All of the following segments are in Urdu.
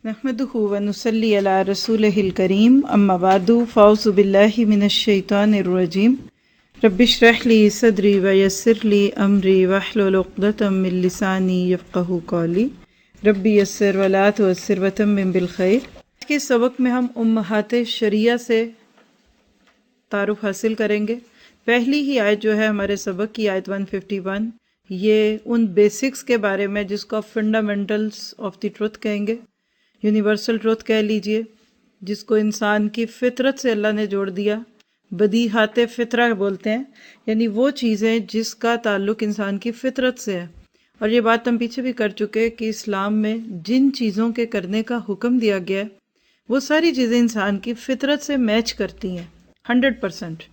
نحمدہ ونصلی علی رسولہ الکریم اما بعد فاعوذ باللہ من الشیطان الرجیم رب اشرح لی صدری ویسر لی امری واحلل عقدۃ من لسانی یفقہوا قولی رب یسر ولا تعسر وتمم بالخیر۔ آج کے سبق میں ہم امہات شریعہ سے تعارف حاصل کریں گے۔ پہلی ہی آیت جو ہے ہمارے سبق کی آیت 151، یہ ان بیسکس کے بارے میں جس کو آپ فنڈامنٹلس آف دی ٹروتھ کہیں گے، یونیورسل ٹروتھ کہہ لیجئے، جس کو انسان کی فطرت سے اللہ نے جوڑ دیا۔ بدیہات فطرہ بولتے ہیں، یعنی وہ چیزیں جس کا تعلق انسان کی فطرت سے ہے۔ اور یہ بات ہم پیچھے بھی کر چکے کہ اسلام میں جن چیزوں کے کرنے کا حکم دیا گیا ہے وہ ساری چیزیں انسان کی فطرت سے میچ کرتی ہیں 100%۔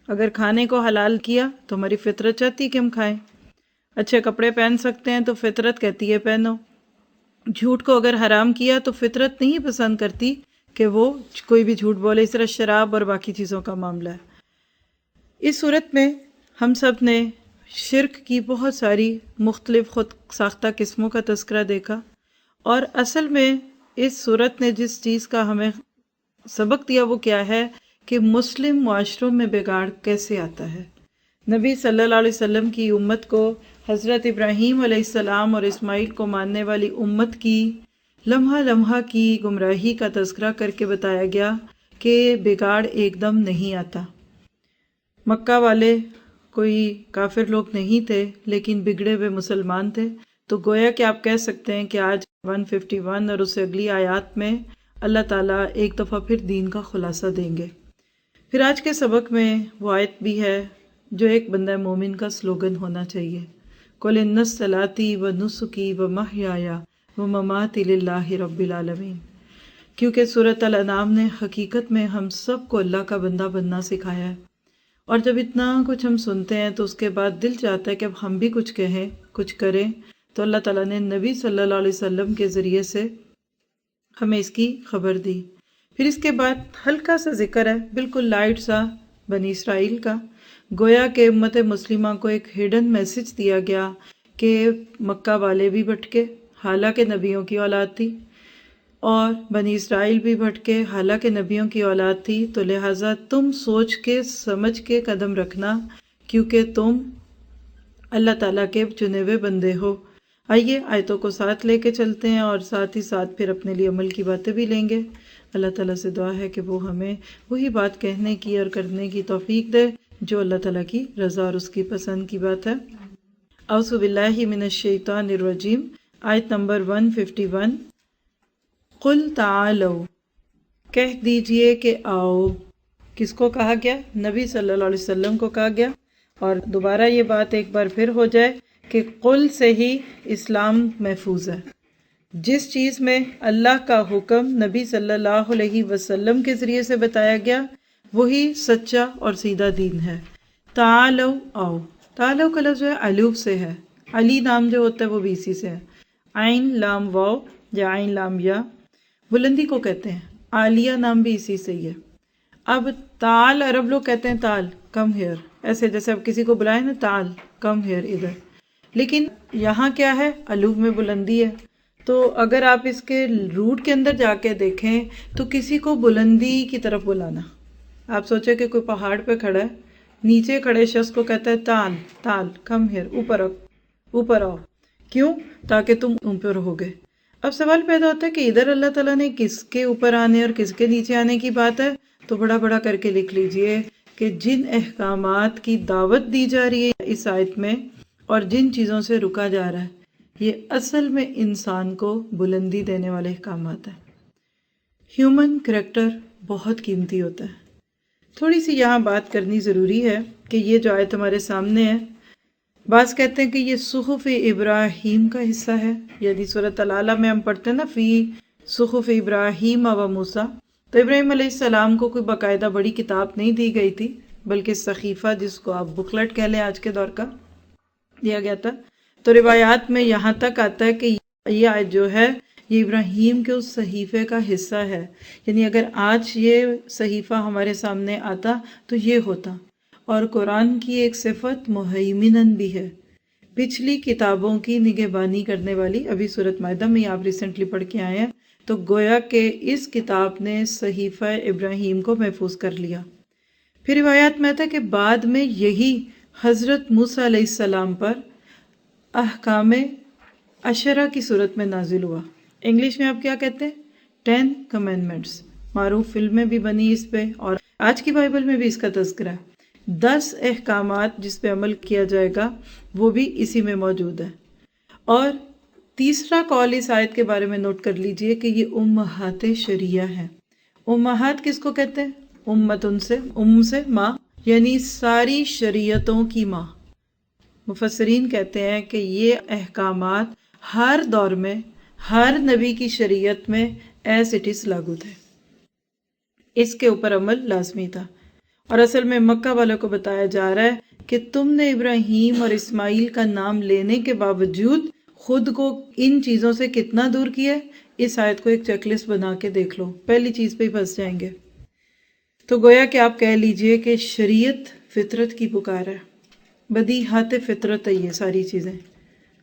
اگر کھانے کو حلال کیا تو ہماری فطرت چاہتی ہے کہ ہم کھائیں، اچھے کپڑے پہن سکتے ہیں تو فطرت کہتی ہے پہنو۔ جھوٹ کو اگر حرام کیا تو فطرت نہیں پسند کرتی کہ وہ کوئی بھی جھوٹ بولے۔ اس طرح شراب اور باقی چیزوں کا معاملہ ہے۔ اس صورت میں ہم سب نے شرک کی بہت ساری مختلف خود ساختہ قسموں کا تذکرہ دیکھا، اور اصل میں اس صورت نے جس چیز کا ہمیں سبق دیا وہ کیا ہے کہ مسلم معاشروں میں بگاڑ کیسے آتا ہے۔ نبی صلی اللہ علیہ وسلم کی امت کو حضرت ابراہیم علیہ السلام اور اسماعیل کو ماننے والی امت کی لمحہ لمحہ کی گمراہی کا تذکرہ کر کے بتایا گیا کہ بگاڑ ایک دم نہیں آتا۔ مکہ والے کوئی کافر لوگ نہیں تھے لیکن بگڑے ہوئے مسلمان تھے، تو گویا کہ آپ کہہ سکتے ہیں کہ آج 151 اور اس سے اگلی آیات میں اللہ تعالیٰ ایک دفعہ پھر دین کا خلاصہ دیں گے۔ پھر آج کے سبق میں وہ آیت بھی ہے جو ایک بندہ مومن کا سلوگن ہونا چاہیے، قُلْ إِنَّ صَلَاتِي وَنُسُكِي وَمَحْيَايَ وَمَمَاتِي لِلَّهِ رَبِّ الْعَالَمِينَ، کیونکہ سورۃ الانعام نے حقیقت میں ہم سب کو اللہ کا بندہ بننا سکھایا ہے۔ اور جب اتنا کچھ ہم سنتے ہیں تو اس کے بعد دل چاہتا ہے کہ اب ہم بھی کچھ کہیں، کچھ کریں، تو اللہ تعالیٰ نے نبی صلی اللہ علیہ وسلم کے ذریعے سے ہمیں اس کی خبر دی۔ پھر اس کے بعد ہلکا سا ذکر ہے، بالکل لائٹ سا، بنی اسرائیل کا، گویا کہ امت مسلمہ کو ایک ہڈن میسج دیا گیا کہ مکہ والے بھی بھٹکے حالانکہ نبیوں کی اولاد تھی، اور بنی اسرائیل بھی بھٹکے حالانکہ نبیوں کی اولاد تھی، تو لہٰذا تم سوچ کے سمجھ کے قدم رکھنا کیونکہ تم اللہ تعالیٰ کے چنے ہوئے بندے ہو۔ آئیے آیتوں کو ساتھ لے کے چلتے ہیں اور ساتھ ہی ساتھ پھر اپنے لیے عمل کی باتیں بھی لیں گے۔ اللہ تعالیٰ سے دعا ہے کہ وہ ہمیں وہی بات کہنے کی اور کرنے کی توفیق دے جو اللہ تعالیٰ کی رضا اور اس کی پسند کی بات ہے۔ اعوذ باللہ من الشیطان الرجیم، آیت نمبر 151۔ قُلْ تَعَالَوْا، کہہ دیجئے کہ آؤ۔ کس کو کہا گیا؟ نبی صلی اللہ علیہ وسلم کو کہا گیا۔ اور دوبارہ یہ بات ایک بار پھر ہو جائے کہ قل سے ہی اسلام محفوظ ہے۔ جس چیز میں اللہ کا حکم نبی صلی اللہ علیہ وسلم کے ذریعے سے بتایا گیا وہی سچا اور سیدھا دین ہے۔ تعالو، آؤ۔ تعالو کا لفظ جو ہے الوف سے ہے، علی نام جو ہوتا ہے وہ بھی اسی سے ہے، عین لام واو یا عین لام یا، بلندی کو کہتے ہیں، عالیہ نام بھی اسی سے ہی ہے۔ اب تعال، عرب لوگ کہتے ہیں تعال، کم ہیئر، ایسے جیسے اب کسی کو بلائیں نا تعال، کم ہیئر، ادھر، لیکن یہاں کیا ہے؟ الوف میں بلندی ہے۔ تو اگر آپ اس کے روٹ کے اندر جا کے دیکھیں تو کسی کو بلندی کی طرف بلانا، آپ سوچیں کہ کوئی پہاڑ پہ کھڑا ہے، نیچے کھڑے شخص کو کہتا ہے تال، تال، کم ہیئر، اوپر آؤ، اوپر آؤ، کیوں؟ تاکہ تم اوپر ہوگے۔ اب سوال پیدا ہوتا ہے کہ ادھر اللہ تعالیٰ نے کس کے اوپر آنے اور کس کے نیچے آنے کی بات ہے، تو بڑا بڑا کر کے لکھ لیجئے کہ جن احکامات کی دعوت دی جا رہی ہے اس آیت میں اور جن چیزوں سے رکا جا رہا ہے، یہ اصل میں انسان کو بلندی دینے والے احکامات ہیں۔ ہیومن کریکٹر بہت قیمتی ہوتا ہے۔ تھوڑی سی یہاں بات کرنی ضروری ہے کہ یہ جو آیت ہمارے سامنے ہے، بعض کہتے ہیں کہ یہ صحف ابراہیم کا حصہ ہے، یعنی سورۃ العلیٰ میں ہم پڑھتے ہیں نا فی صحف ابراہیم و موسیٰ، تو ابراہیم علیہ السلام کو کوئی باقاعدہ بڑی کتاب نہیں دی گئی تھی بلکہ صحیفہ، جس کو آپ بکلٹ کہہ لیں آج کے دور کا، دیا گیا تھا۔ تو روایات میں یہاں تک آتا ہے کہ یہ آیت جو ہے یہ ابراہیم کے اس صحیفے کا حصہ ہے، یعنی اگر آج یہ صحیفہ ہمارے سامنے آتا تو یہ ہوتا۔ اور قرآن کی ایک صفت مہیمنن بھی ہے، پچھلی کتابوں کی نگہبانی کرنے والی۔ ابھی سورۃ مائدہ میں آپ ریسنٹلی پڑھ کے آئے ہیں تو گویا کہ اس کتاب نے صحیفہ ابراہیم کو محفوظ کر لیا۔ پھر روایات میں آتا ہے کہ بعد میں یہی حضرت موسیٰ علیہ السلام پر احکام عشرہ کی صورت میں نازل ہوا۔ انگلش میں آپ کیا کہتے ہیں؟ 10 کمینڈمنٹس۔ معروف فلمیں بھی بنی اس پہ، اور آج کی بائبل میں بھی اس کا تذکرہ ہے۔ 10 احکامات جس پہ عمل کیا جائے گا وہ بھی اسی میں موجود ہے۔ اور تیسرا قول اس آیت کے بارے میں نوٹ کر لیجئے کہ یہ امہات شریعہ ہے۔ امہات کس کو کہتے ہیں؟ امتن سے، سے ماں، یعنی ساری شریعتوں کی ماں۔ مفسرین کہتے ہیں کہ یہ احکامات ہر دور میں ہر نبی کی شریعت میں ایز اٹ از لاگو تھے، اس کے اوپر عمل لازمی تھا۔ اور اصل میں مکہ والوں کو بتایا جا رہا ہے کہ تم نے ابراہیم اور اسماعیل کا نام لینے کے باوجود خود کو ان چیزوں سے کتنا دور کیا ہے۔ اس آیت کو ایک چیک لسٹ بنا کے دیکھ لو، پہلی چیز پہ ہی پھنس جائیں گے۔ تو گویا کہ آپ کہہ لیجئے کہ شریعت فطرت کی پکار ہے، بدیہات فطرت ہے یہ ساری چیزیں۔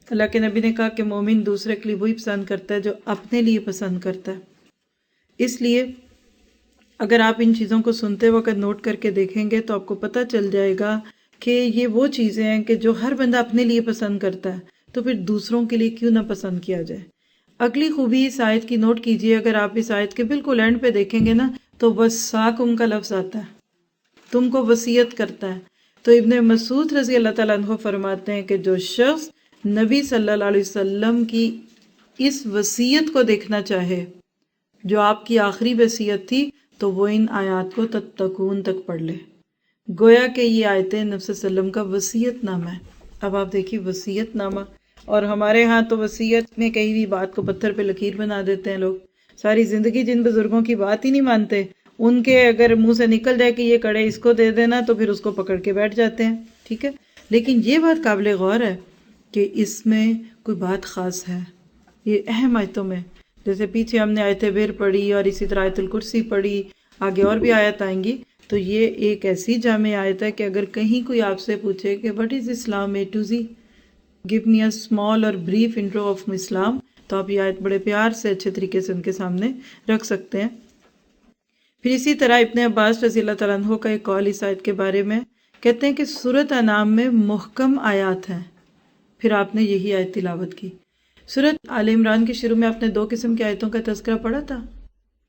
اللہ کے نبی نے کہا کہ مومن دوسرے کے لیے وہی پسند کرتا ہے جو اپنے لیے پسند کرتا ہے۔ اس لیے اگر آپ ان چیزوں کو سنتے وقت نوٹ کر کے دیکھیں گے تو آپ کو پتہ چل جائے گا کہ یہ وہ چیزیں ہیں کہ جو ہر بندہ اپنے لیے پسند کرتا ہے، تو پھر دوسروں کے لیے کیوں نہ پسند کیا جائے۔ اگلی خوبی اس آیت کی نوٹ کیجئے، اگر آپ اس آیت کے بالکل اینڈ پہ دیکھیں گے نا تو وصاکم کا لفظ آتا ہے، تم کو وصیت کرتا ہے۔ تو ابن مسعود رضی اللہ تعالیٰ عنہ فرماتے ہیں کہ جو شخص نبی صلی اللہ علیہ وسلم کی اس وصیت کو دیکھنا چاہے جو آپ کی آخری وصیت تھی، تو وہ ان آیات کو تتقون تک پڑھ لے۔ گویا کہ یہ آیتیں نبی صلی اللہ علیہ وسلم کا وصیت نامہ ہے۔ اب آپ دیکھیے وصیت نامہ، اور ہمارے ہاں تو وصیت میں کہیں بھی بات کو پتھر پہ لکیر بنا دیتے ہیں لوگ، ساری زندگی جن بزرگوں کی بات ہی نہیں مانتے، ان کے اگر منہ سے نکل جائے کہ یہ کڑے اس کو دے دینا تو پھر اس کو پکڑ کے بیٹھ جاتے ہیں، ٹھیک ہے۔ لیکن یہ بات قابل غور ہے کہ اس میں کوئی بات خاص ہے، یہ اہم آیتوں میں، جیسے پیچھے ہم نے آیت بیر پڑھی اور اسی طرح آیت الکرسی پڑھی، آگے اور بھی آیت آئیں گی، تو یہ ایک ایسی جامع آیت ہے کہ اگر کہیں کوئی آپ سے پوچھے کہ what is Islam A to Z, give me a small اور بریف انٹرو آف اسلام، تو آپ یہ آیت بڑے پیار سے اچھے طریقے سے ان کے سامنے رکھ سکتے ہیں۔ پھر اسی طرح ابن عباس رضی اللہ تعالیٰ عنہ کا ایک قول اس آیت کے بارے میں، کہتے ہیں کہ سورۃ انعام میں محکم آیات ہیں، پھر آپ نے یہی آیت تلاوت کی۔ سورۃ آل عمران کے شروع میں آپ نے 2 قسم کی آیتوں کا تذکرہ پڑھا تھا،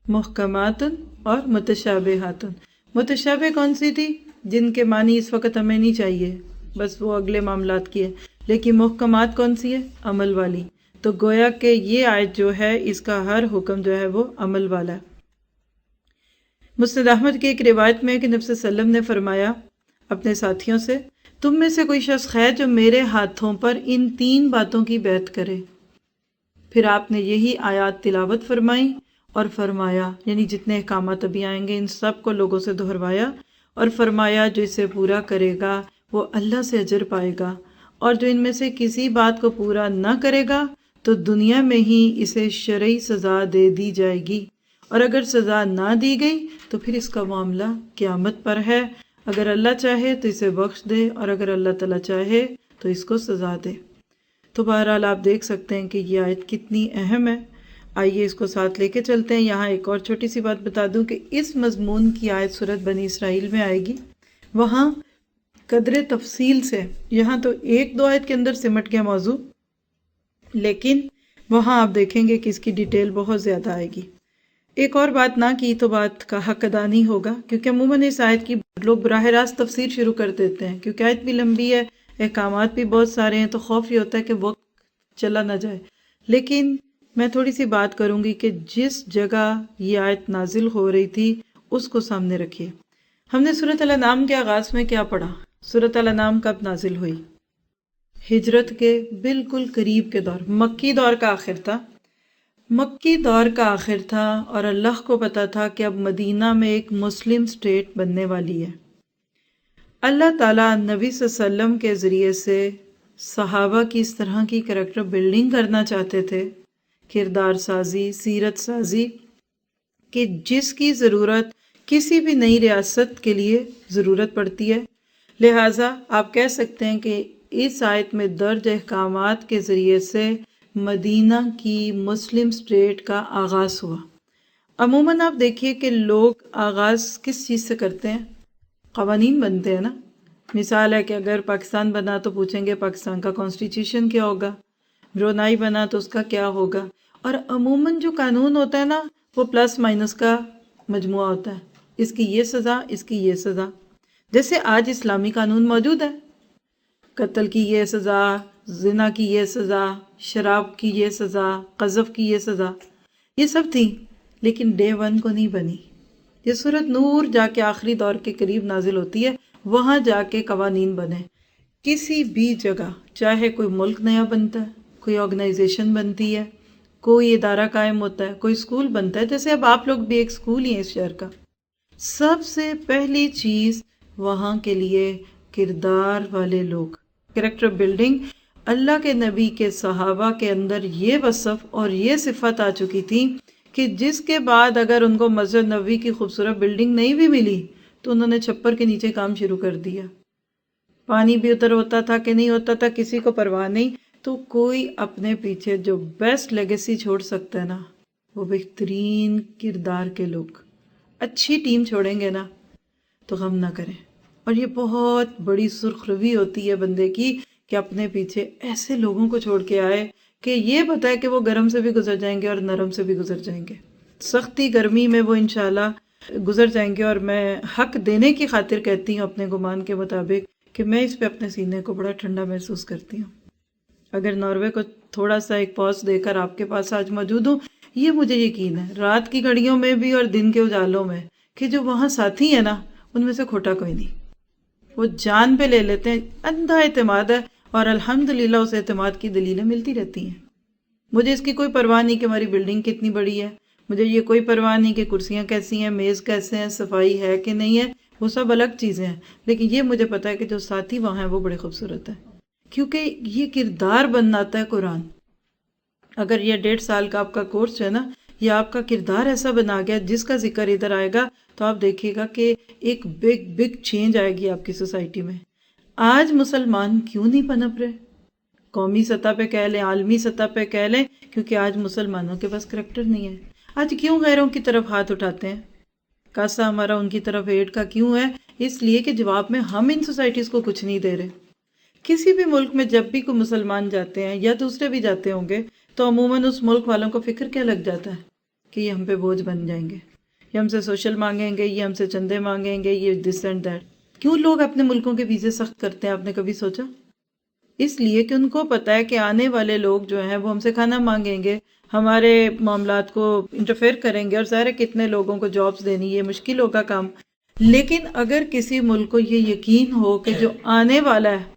محکمات اور متشابہات۔ متشابہ کون سی تھی؟ جن کے معنی اس وقت ہمیں نہیں چاہیے، بس وہ اگلے معاملات کی ہے۔ لیکن محکمات کون سی ہے؟ عمل والی۔ تو گویا کہ یہ آیت جو ہے اس کا ہر حکم جو ہے وہ عمل والا ہے۔ مسند احمد کی ایک روایت میں کہ نبی صلی اللہ علیہ وسلم نے فرمایا اپنے ساتھیوں سے، تم میں سے کوئی شخص ہے جو میرے ہاتھوں پر ان 3 باتوں کی بیعت کرے؟ پھر آپ نے یہی آیات تلاوت فرمائی اور فرمایا، یعنی جتنے احکامات ابھی آئیں گے ان سب کو لوگوں سے دہروایا، اور فرمایا جو اسے پورا کرے گا وہ اللہ سے اجر پائے گا، اور جو ان میں سے کسی بات کو پورا نہ کرے گا تو دنیا میں ہی اسے شرعی سزا دے دی جائے گی، اور اگر سزا نہ دی گئی تو پھر اس کا معاملہ قیامت پر ہے، اگر اللہ چاہے تو اسے بخش دے، اور اگر اللہ تعالیٰ چاہے تو اس کو سزا دے۔ تو بہرحال آپ دیکھ سکتے ہیں کہ یہ آیت کتنی اہم ہے۔ آئیے اس کو ساتھ لے کے چلتے ہیں۔ یہاں ایک اور چھوٹی سی بات بتا دوں کہ اس مضمون کی آیت سورۃ بنی اسرائیل میں آئے گی، وہاں قدر تفصیل سے، یہاں تو 1-2 آیت کے اندر سمٹ گیا موضوع، لیکن وہاں آپ دیکھیں گے کہ اس کی ڈیٹیل بہت زیادہ آئے گی۔ ایک اور بات نہ کی تو بات کا حق ادا نہیں ہوگا، کیونکہ عموماً اس آیت کی لوگ براہ راست تفسیر شروع کر دیتے ہیں، کیونکہ آیت بھی لمبی ہے، احکامات بھی بہت سارے ہیں، تو خوف یہ ہوتا ہے کہ وقت چلا نہ جائے۔ لیکن میں تھوڑی سی بات کروں گی کہ جس جگہ یہ آیت نازل ہو رہی تھی اس کو سامنے رکھیے۔ ہم نے سورۃ الانعام کے آغاز میں کیا پڑھا؟ سورۃ الانعام کب نازل ہوئی؟ ہجرت کے بالکل قریب کے دور، مکی دور کا آخر تھا، مکی دور کا آخر تھا، اور اللہ کو پتا تھا کہ اب مدینہ میں ایک مسلم سٹیٹ بننے والی ہے۔ اللہ تعالیٰ نبی صلی اللہ علیہ وسلم کے ذریعے سے صحابہ کی اس طرح کی کریکٹر بلڈنگ کرنا چاہتے تھے، کردار سازی، سیرت سازی، کہ جس کی ضرورت کسی بھی نئی ریاست کے لیے ضرورت پڑتی ہے۔ لہٰذا آپ کہہ سکتے ہیں کہ اس آیت میں درج احکامات کے ذریعے سے مدینہ کی مسلم اسٹیٹ کا آغاز ہوا۔ عموماً آپ دیکھیے کہ لوگ آغاز کس چیز سے کرتے ہیں؟ قوانین بنتے ہیں نا۔ مثال ہے کہ اگر پاکستان بنا تو پوچھیں گے پاکستان کا کانسٹیٹیوشن کیا ہوگا، برونائی بنا تو اس کا کیا ہوگا، اور عموماً جو قانون ہوتا ہے نا وہ پلس مائنس کا مجموعہ ہوتا ہے، اس کی یہ سزا، اس کی یہ سزا۔ جیسے آج اسلامی قانون موجود ہے، قتل کی یہ سزا، زنا کی یہ سزا، شراب کی یہ سزا، قذف کی یہ سزا، یہ سب تھی، لیکن ڈے ون کو نہیں بنی۔ یہ سورۃ نور جا کے آخری دور کے قریب نازل ہوتی ہے، وہاں جا کے قوانین بنے۔ کسی بھی جگہ چاہے کوئی ملک نیا بنتا ہے، کوئی آرگنائزیشن بنتی ہے، کوئی ادارہ قائم ہوتا ہے، کوئی اسکول بنتا ہے، جیسے اب آپ لوگ بھی ایک اسکول ہی ہیں اس شہر کا، سب سے پہلی چیز وہاں کے لیے کردار والے لوگ، کریکٹر بلڈنگ۔ اللہ کے نبی کے صحابہ کے اندر یہ وصف اور یہ صفت آ چکی تھی کہ جس کے بعد اگر ان کو مسجد نبوی کی خوبصورت بلڈنگ نہیں بھی ملی تو انہوں نے چھپر کے نیچے کام شروع کر دیا۔ پانی بھی ادھر ہوتا تھا کہ نہیں ہوتا تھا کسی کو پرواہ نہیں۔ تو کوئی اپنے پیچھے جو بیسٹ لیگیسی چھوڑ سکتا ہے نا، وہ بہترین کردار کے لوگ۔ اچھی ٹیم چھوڑیں گے نا تو غم نہ کریں۔ اور یہ بہت بڑی سرخ روی ہوتی ہے بندے کی کہ اپنے پیچھے ایسے لوگوں کو چھوڑ کے آئے کہ یہ پتہ ہے کہ وہ گرم سے بھی گزر جائیں گے اور نرم سے بھی گزر جائیں گے، سختی گرمی میں وہ انشاءاللہ گزر جائیں گے۔ اور میں حق دینے کی خاطر کہتی ہوں اپنے گمان کے مطابق کہ میں اس پہ اپنے سینے کو بڑا ٹھنڈا محسوس کرتی ہوں۔ اگر ناروے کو تھوڑا سا ایک پاس دے کر آپ کے پاس آج موجود ہوں، یہ مجھے یقین ہے رات کی گھڑیوں میں بھی اور دن کے اجالوں میں کہ جو وہاں ساتھی ہیں نا ان میں سے کھوٹا کوئی نہیں، وہ جان پہ لے لیتے ہیں، اندھا اعتماد ہے، اور الحمدللہ اس اعتماد کی دلیلیں ملتی رہتی ہیں۔ مجھے اس کی کوئی پرواہ نہیں کہ ہماری بلڈنگ کتنی بڑی ہے، مجھے یہ کوئی پرواہ نہیں کہ کرسیاں کیسی ہیں، میز کیسے ہیں، صفائی ہے کہ نہیں ہے، وہ سب الگ چیزیں ہیں، لیکن یہ مجھے پتا ہے کہ جو ساتھی وہاں ہیں وہ بڑے خوبصورت ہیں، کیونکہ یہ کردار بناتا ہے قرآن۔ اگر یہ 1.5 سال کا آپ کا کورس ہے نا، یہ آپ کا کردار ایسا بنا گیا جس کا ذکر ادھر آئے گا تو آپ دیکھیے گا کہ ایک بگ چینج آئے گی آپ کی سوسائٹی میں۔ آج مسلمان کیوں نہیں پنپ رہے؟ قومی سطح پہ کہہ لیں، عالمی سطح پہ کہہ لیں، کیونکہ آج مسلمانوں کے پاس کریکٹر نہیں ہے۔ آج کیوں غیروں کی طرف ہاتھ اٹھاتے ہیں؟ کاسا ہمارا ان کی طرف ایڈ کا کیوں ہے؟ اس لیے کہ جواب میں ہم ان سوسائٹیز کو کچھ نہیں دے رہے۔ کسی بھی ملک میں جب بھی کوئی مسلمان جاتے ہیں یا دوسرے بھی جاتے ہوں گے تو عموماً اس ملک والوں کو فکر کیا لگ جاتا ہے کہ یہ ہم پہ بوجھ بن جائیں گے، یہ ہم سے سوشل مانگیں گے، یہ ہم سے چندے مانگیں گے، یہ دس اینڈ دیٹ۔ کیوں لوگ اپنے ملکوں کے ویزے سخت کرتے ہیں، آپ نے کبھی سوچا؟ اس لیے کہ ان کو پتہ ہے کہ آنے والے لوگ جو ہیں وہ ہم سے کھانا مانگیں گے، ہمارے معاملات کو انٹرفیئر کریں گے، اور ظاہر ہے کتنے لوگوں کو جابز دینی یہ مشکل ہوگا کام۔ لیکن اگر کسی ملک کو یہ یقین ہو کہ جو آنے والا ہے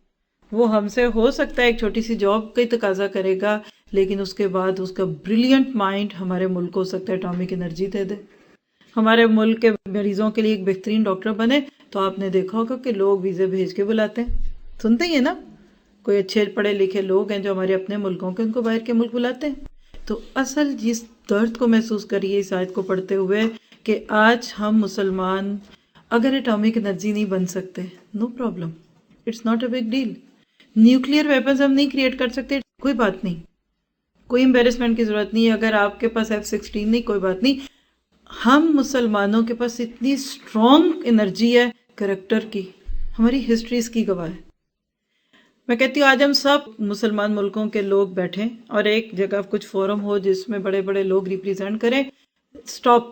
وہ ہم سے ہو سکتا ہے ایک چھوٹی سی جاب کا تقاضا کرے گا، لیکن اس کے بعد اس کا بریلینٹ مائنڈ ہمارے ملک کو ہو سکتا ہے اٹامک انرجی دے دے، ہمارے ملک کے مریضوں کے لیے ایک بہترین ڈاکٹر بنے، تو آپ نے دیکھا ہوگا کہ لوگ ویزے بھیج کے بلاتے ہیں۔ سنتے ہی ہیں نا، کوئی اچھے پڑھے لکھے لوگ ہیں جو ہمارے اپنے ملکوں کے، ان کو باہر کے ملک بلاتے ہیں۔ تو اصل جس درد کو محسوس کریے اس آیت کو پڑھتے ہوئے کہ آج ہم مسلمان اگر اٹامک انرجی نہیں بن سکتے، no problem, it's not a big deal. Nuclear weapons ہم نہیں کریٹ کر سکتے، کوئی بات نہیں، کوئی امبیرسمنٹ کی ضرورت نہیں ہے۔ اگر آپ کے پاس F-16 نہیں، کوئی بات نہیں۔ ہم مسلمانوں کے پاس اتنی اسٹرانگ انرجی ہے کریکٹر کی، ہماری ہسٹری اس کی گواہ ہے۔ میں کہتی ہوں آج ہم سب مسلمان ملکوں کے لوگ بیٹھیں اور ایک جگہ کچھ فورم ہو جس میں بڑے بڑے لوگ ریپریزنٹ کریں، سٹاپ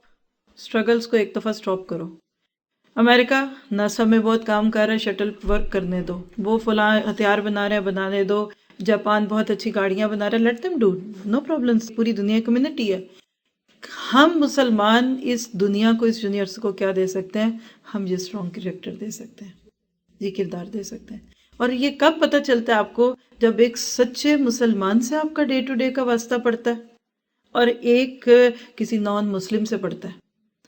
اسٹرگلز کو ایک دفعہ سٹاپ کرو۔ امریکہ ناسا میں بہت کام کر رہا ہے، شٹل ورک کرنے دو، وہ فلاں ہتھیار بنا رہے ہیں، بنانے دو، جاپان بہت اچھی گاڑیاں بنا رہے ہیں، let them do, no problem, پوری دنیا کمیونٹی ہے۔ ہم مسلمان اس دنیا کو، اس یونیورس کو کیا دے سکتے ہیں؟ ہم یہ اسٹرانگ کریکٹر دے سکتے ہیں، یہ کردار دے سکتے ہیں۔ اور یہ کب پتہ چلتا ہے آپ کو؟ جب ایک سچے مسلمان سے آپ کا ڈے ٹو ڈے کا واسطہ پڑتا ہے اور ایک کسی نان مسلم سے پڑتا ہے۔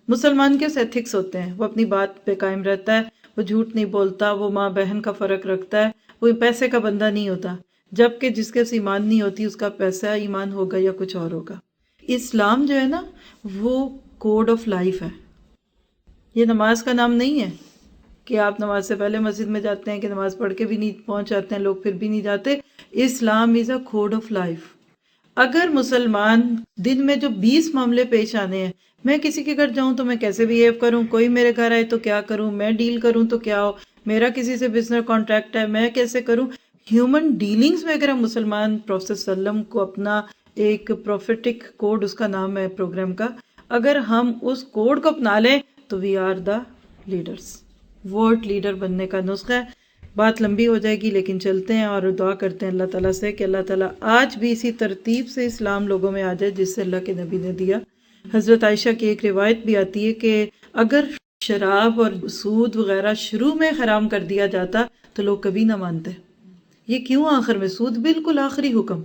مسلمان کے اس ایتھکس ہوتے ہیں، وہ اپنی بات پہ قائم رہتا ہے، وہ جھوٹ نہیں بولتا، وہ ماں بہن کا فرق رکھتا ہے، وہ پیسے کا بندہ نہیں ہوتا، جبکہ جس کے ایمان نہیں ہوتی اس کا پیسہ ایمان ہوگا یا کچھ اور ہوگا۔ اسلام جو ہے نا وہ کوڈ آف لائف ہے، یہ نماز کا نام نہیں ہے کہ آپ نماز سے پہلے مسجد میں جاتے ہیں کہ نماز پڑھ کے بھی نہیں پہنچ جاتے ہیں لوگ پھر بھی نہیں جاتے۔ اسلام از اے کوڈ آف لائف۔ اگر مسلمان دن میں جو 20 معاملے پیش آنے ہیں، میں کسی کے گھر جاؤں تو میں کیسے بیہیو کروں، کوئی میرے گھر آئے تو کیا کروں، میں ڈیل کروں تو کیا ہو، میرا کسی سے بزنس کانٹریکٹ ہے میں کیسے کروں، ہیومن ڈیلنگز میں اگر ہم مسلمان پروفیسر صلی اللہ علیہ وسلم کو اپنا ایک پروفیٹک کوڈ، اس کا نام ہے پروگرام کا، اگر ہم اس کوڈ کو اپنا لیں تو we are the leaders. World leader بننے کا نسخہ ہے۔ بات لمبی ہو جائے گی لیکن چلتے ہیں اور دعا کرتے ہیں اللہ تعالیٰ سے کہ اللہ تعالیٰ آج بھی اسی ترتیب سے اسلام لوگوں میں آ جائے جس سے اللہ کے نبی نے دیا۔ حضرت عائشہ کی ایک روایت بھی آتی ہے کہ اگر شراب اور سود وغیرہ شروع میں حرام کر دیا جاتا تو لوگ کبھی نہ مانتے۔ یہ کیوں آخر میں؟ سود بالکل آخری حکم،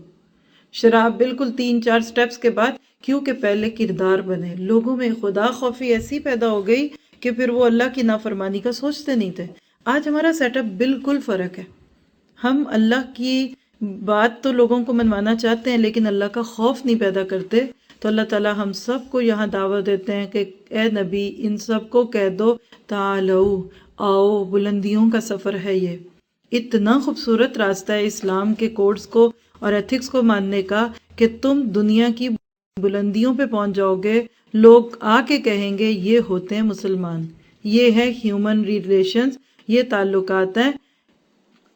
شراب بالکل 3-4 سٹیپس کے بعد، کیونکہ پہلے کردار بنے، لوگوں میں خدا خوفی ایسی پیدا ہو گئی کہ پھر وہ اللہ کی نافرمانی کا سوچتے نہیں تھے۔ آج ہمارا سیٹ اپ بالکل فرق ہے، ہم اللہ کی بات تو لوگوں کو منوانا چاہتے ہیں لیکن اللہ کا خوف نہیں پیدا کرتے۔ تو اللہ تعالیٰ ہم سب کو یہاں دعوت دیتے ہیں کہ اے نبی ان سب کو کہہ دو تعالو، آؤ، بلندیوں کا سفر ہے یہ۔ اتنا خوبصورت راستہ ہے اسلام کے کوڈز کو اور ایتھکس کو ماننے کا کہ تم دنیا کی بلندیوں پہ پہنچ جاؤ گے، لوگ آ کے کہیں گے یہ ہوتے ہیں مسلمان، یہ ہے ہیومن ریلیشنز، یہ تعلقات ہیں۔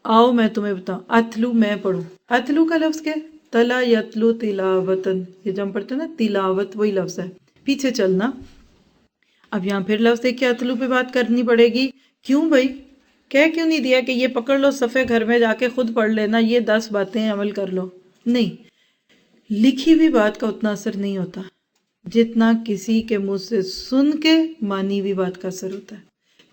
آؤ میں تمہیں بتاؤں، اتلو میں پڑھوں، اتلو کا لفظ کیا ہے؟ تلا یتلو تلاوتن، یہ جو ہم پڑھتے ہیں نا تلاوت، وہی لفظ ہے، پیچھے چلنا۔ اب یہاں پھر لفظ دیکھ کے اتلو پہ بات کرنی پڑے گی، کیوں بھائی؟ کہہ کیوں نہیں دیا کہ یہ پکڑ لو صفحے گھر میں جا کے خود پڑھ لینا، یہ 10 باتیں عمل کر لو؟ نہیں، لکھی ہوئی بات کا اتنا اثر نہیں ہوتا جتنا کسی کے منہ سے سن کے مانی ہوئی بات کا اثر ہوتا ہے۔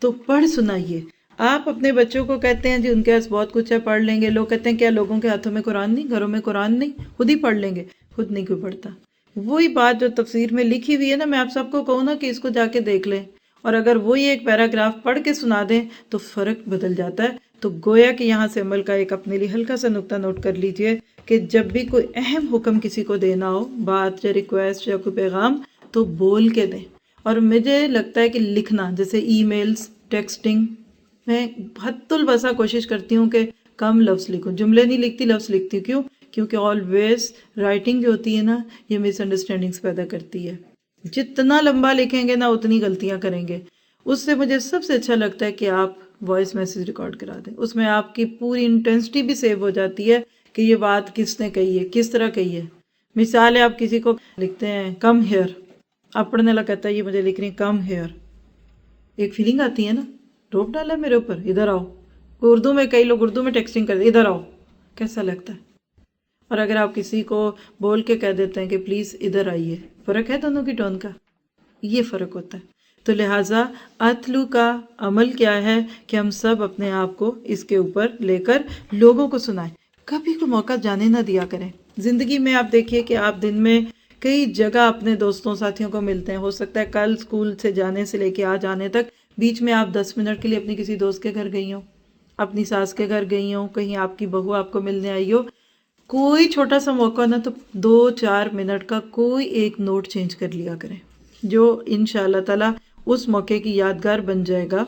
تو پڑھ سنائیے۔ آپ اپنے بچوں کو کہتے ہیں جی ان کے پاس بہت کچھ ہے پڑھ لیں گے، لوگ کہتے ہیں کیا لوگوں کے ہاتھوں میں قرآن نہیں، گھروں میں قرآن نہیں، خود ہی پڑھ لیں گے، خود نہیں کوئی پڑھتا۔ وہی بات جو تفسیر میں لکھی ہوئی ہے نا، میں آپ سب کو کہوں نا کہ اس کو جا کے دیکھ لیں، اور اگر وہی ایک پیراگراف پڑھ کے سنا دیں تو فرق بدل جاتا ہے۔ تو گویا کہ یہاں سے عمل کا ایک اپنے لیے ہلکا سا نقطہ نوٹ کر لیجئے کہ جب بھی کوئی اہم حکم کسی کو دینا ہو، بات یا ریکویسٹ یا کوئی پیغام، تو بول کے دیں۔ اور مجھے لگتا ہے کہ لکھنا، جیسے ای میلز، ٹیکسٹنگ، میں حد البسا کوشش کرتی ہوں کہ کم لفظ لکھوں، جملے نہیں لکھتی، لفظ لکھتی ہوں۔ کیوں؟ کیونکہ آلویز رائٹنگ جو ہوتی ہے نا، یہ مس انڈرسٹینڈنگز پیدا کرتی ہے۔ جتنا لمبا لکھیں گے نا اتنی غلطیاں کریں گے۔ اس سے مجھے سب سے اچھا لگتا ہے کہ آپ وائس میسیج ریکارڈ کرا دیں، اس میں آپ کی پوری انٹینسٹی بھی سیو ہو جاتی ہے کہ یہ بات کس نے کہی ہے، کس طرح کہی ہے۔ مثال ہے، آپ کسی کو لکھتے ہیں کم ہیئر، آپ پڑھنے لگا کہتا ہے یہ مجھے لکھ رہی ہیں کم ہیئر، ایک فیلنگ آتی ہے نا، روپ ڈالا میرے اوپر، ادھر آؤ۔ اردو میں کئی لوگ اردو میں ٹیکسٹنگ کرتے، ادھر آؤ، کیسا لگتا ہے؟ اور اگر آپ کسی کو بول کے کہہ دیتے ہیں کہ پلیز ادھر آئیے، فرق ہے دونوں کی ٹون کا، یہ فرق ہوتا ہے۔ تو لہٰذا اتلو کا عمل کیا ہے کہ ہم سب اپنے آپ کو اس کے اوپر لے کر لوگوں کو سنائیں، کبھی کوئی موقع جانے نہ دیا کریں۔ زندگی میں آپ دیکھیے کہ آپ دن میں کئی جگہ اپنے دوستوں ساتھیوں کو ملتے ہیں، ہو سکتا ہے کل اسکول سے جانے سے لے کے آج آنے تک بیچ میں آپ 10 منٹ کے لیے اپنی کسی دوست کے گھر گئی ہوں، اپنی ساس کے گھر گئی ہوں، کہیں آپ کی بہو آپ کو ملنے آئی ہو، کوئی چھوٹا سا موقع نہ تو 2-4 منٹ کا کوئی ایک نوٹ چینج کر لیا کریں جو انشاءاللہ تعالی اس موقع کی یادگار بن جائے گا۔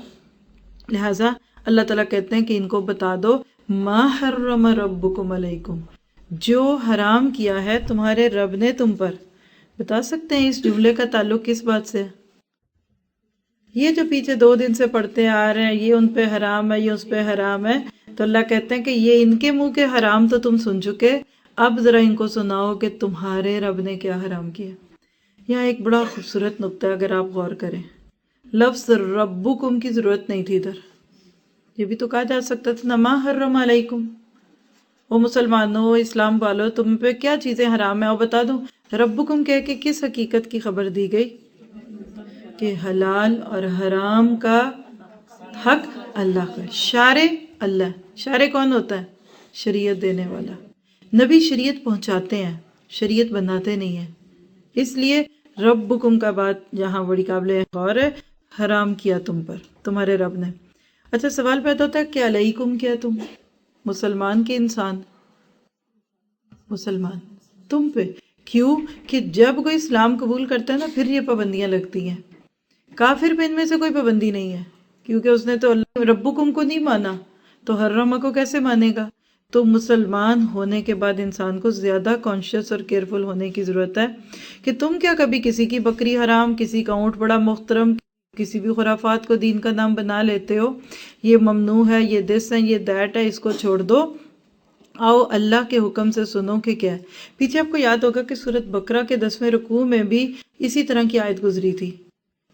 لہٰذا اللہ تعالیٰ کہتے ہیں کہ ان کو بتا دو ما حرم ربکم علیکم، جو حرام کیا ہے تمہارے رب نے تم پر۔ بتا سکتے ہیں اس جملے کا تعلق کس بات سے؟ یہ جو پیچھے 2 دن سے پڑھتے آ رہے ہیں، یہ ان پہ حرام ہے، یہ اس پہ حرام ہے، تو اللہ کہتے ہیں کہ یہ ان کے منہ کے حرام تو تم سن چکے، اب ذرا ان کو سناؤ کہ تمہارے رب نے کیا حرام کیا۔ یہاں ایک بڑا خوبصورت نقطہ ہے، اگر آپ غور کریں، لفظ ربکم کی ضرورت نہیں تھی ادھر، یہ بھی تو کہا جا سکتا تھا نا ما حرم علیکم، او مسلمانوں، اسلام والو، تم پہ کیا چیزیں حرام ہیں، اور بتا دوں ربکم کہہ کے کس حقیقت کی خبر دی گئی کہ حلال اور حرام کا حق اللہ کا، شارع اللہ۔ شارع کون ہوتا ہے؟ شریعت دینے والا۔ نبی شریعت پہنچاتے ہیں، شریعت بناتے نہیں ہیں، اس لیے ربکم کا بات یہاں بڑی قابل غور ہے، حرام کیا تم پر تمہارے رب نے۔ اچھا سوال پیدا ہوتا ہے کہ علیکم کیا؟ تم مسلمان کے انسان، مسلمان تم پہ، کیوں کہ جب کوئی اسلام قبول کرتا ہے نا پھر یہ پابندیاں لگتی ہیں۔ کافر پہ ان میں سے کوئی پابندی نہیں ہے، کیونکہ اس نے تو اللہ ربکم کو نہیں مانا، تو حرم کو کیسے مانے گا؟ تو مسلمان ہونے کے بعد انسان کو زیادہ کانشیس اور کیئرفل ہونے کی ضرورت ہے کہ تم کیا کبھی کسی کی بکری حرام، کسی کا اونٹ بڑا محترم، کسی بھی خرافات کو دین کا نام بنا لیتے ہو؟ یہ ممنوع ہے، یہ دس ہے، یہ دیٹ ہے، اس کو چھوڑ دو، آؤ اللہ کے حکم سے سنو کہ کیا ہے۔ پیچھے آپ کو یاد ہوگا کہ سورۃ بقرہ کے 10ویں رکوع میں بھی اسی طرح کی آیت گزری تھی۔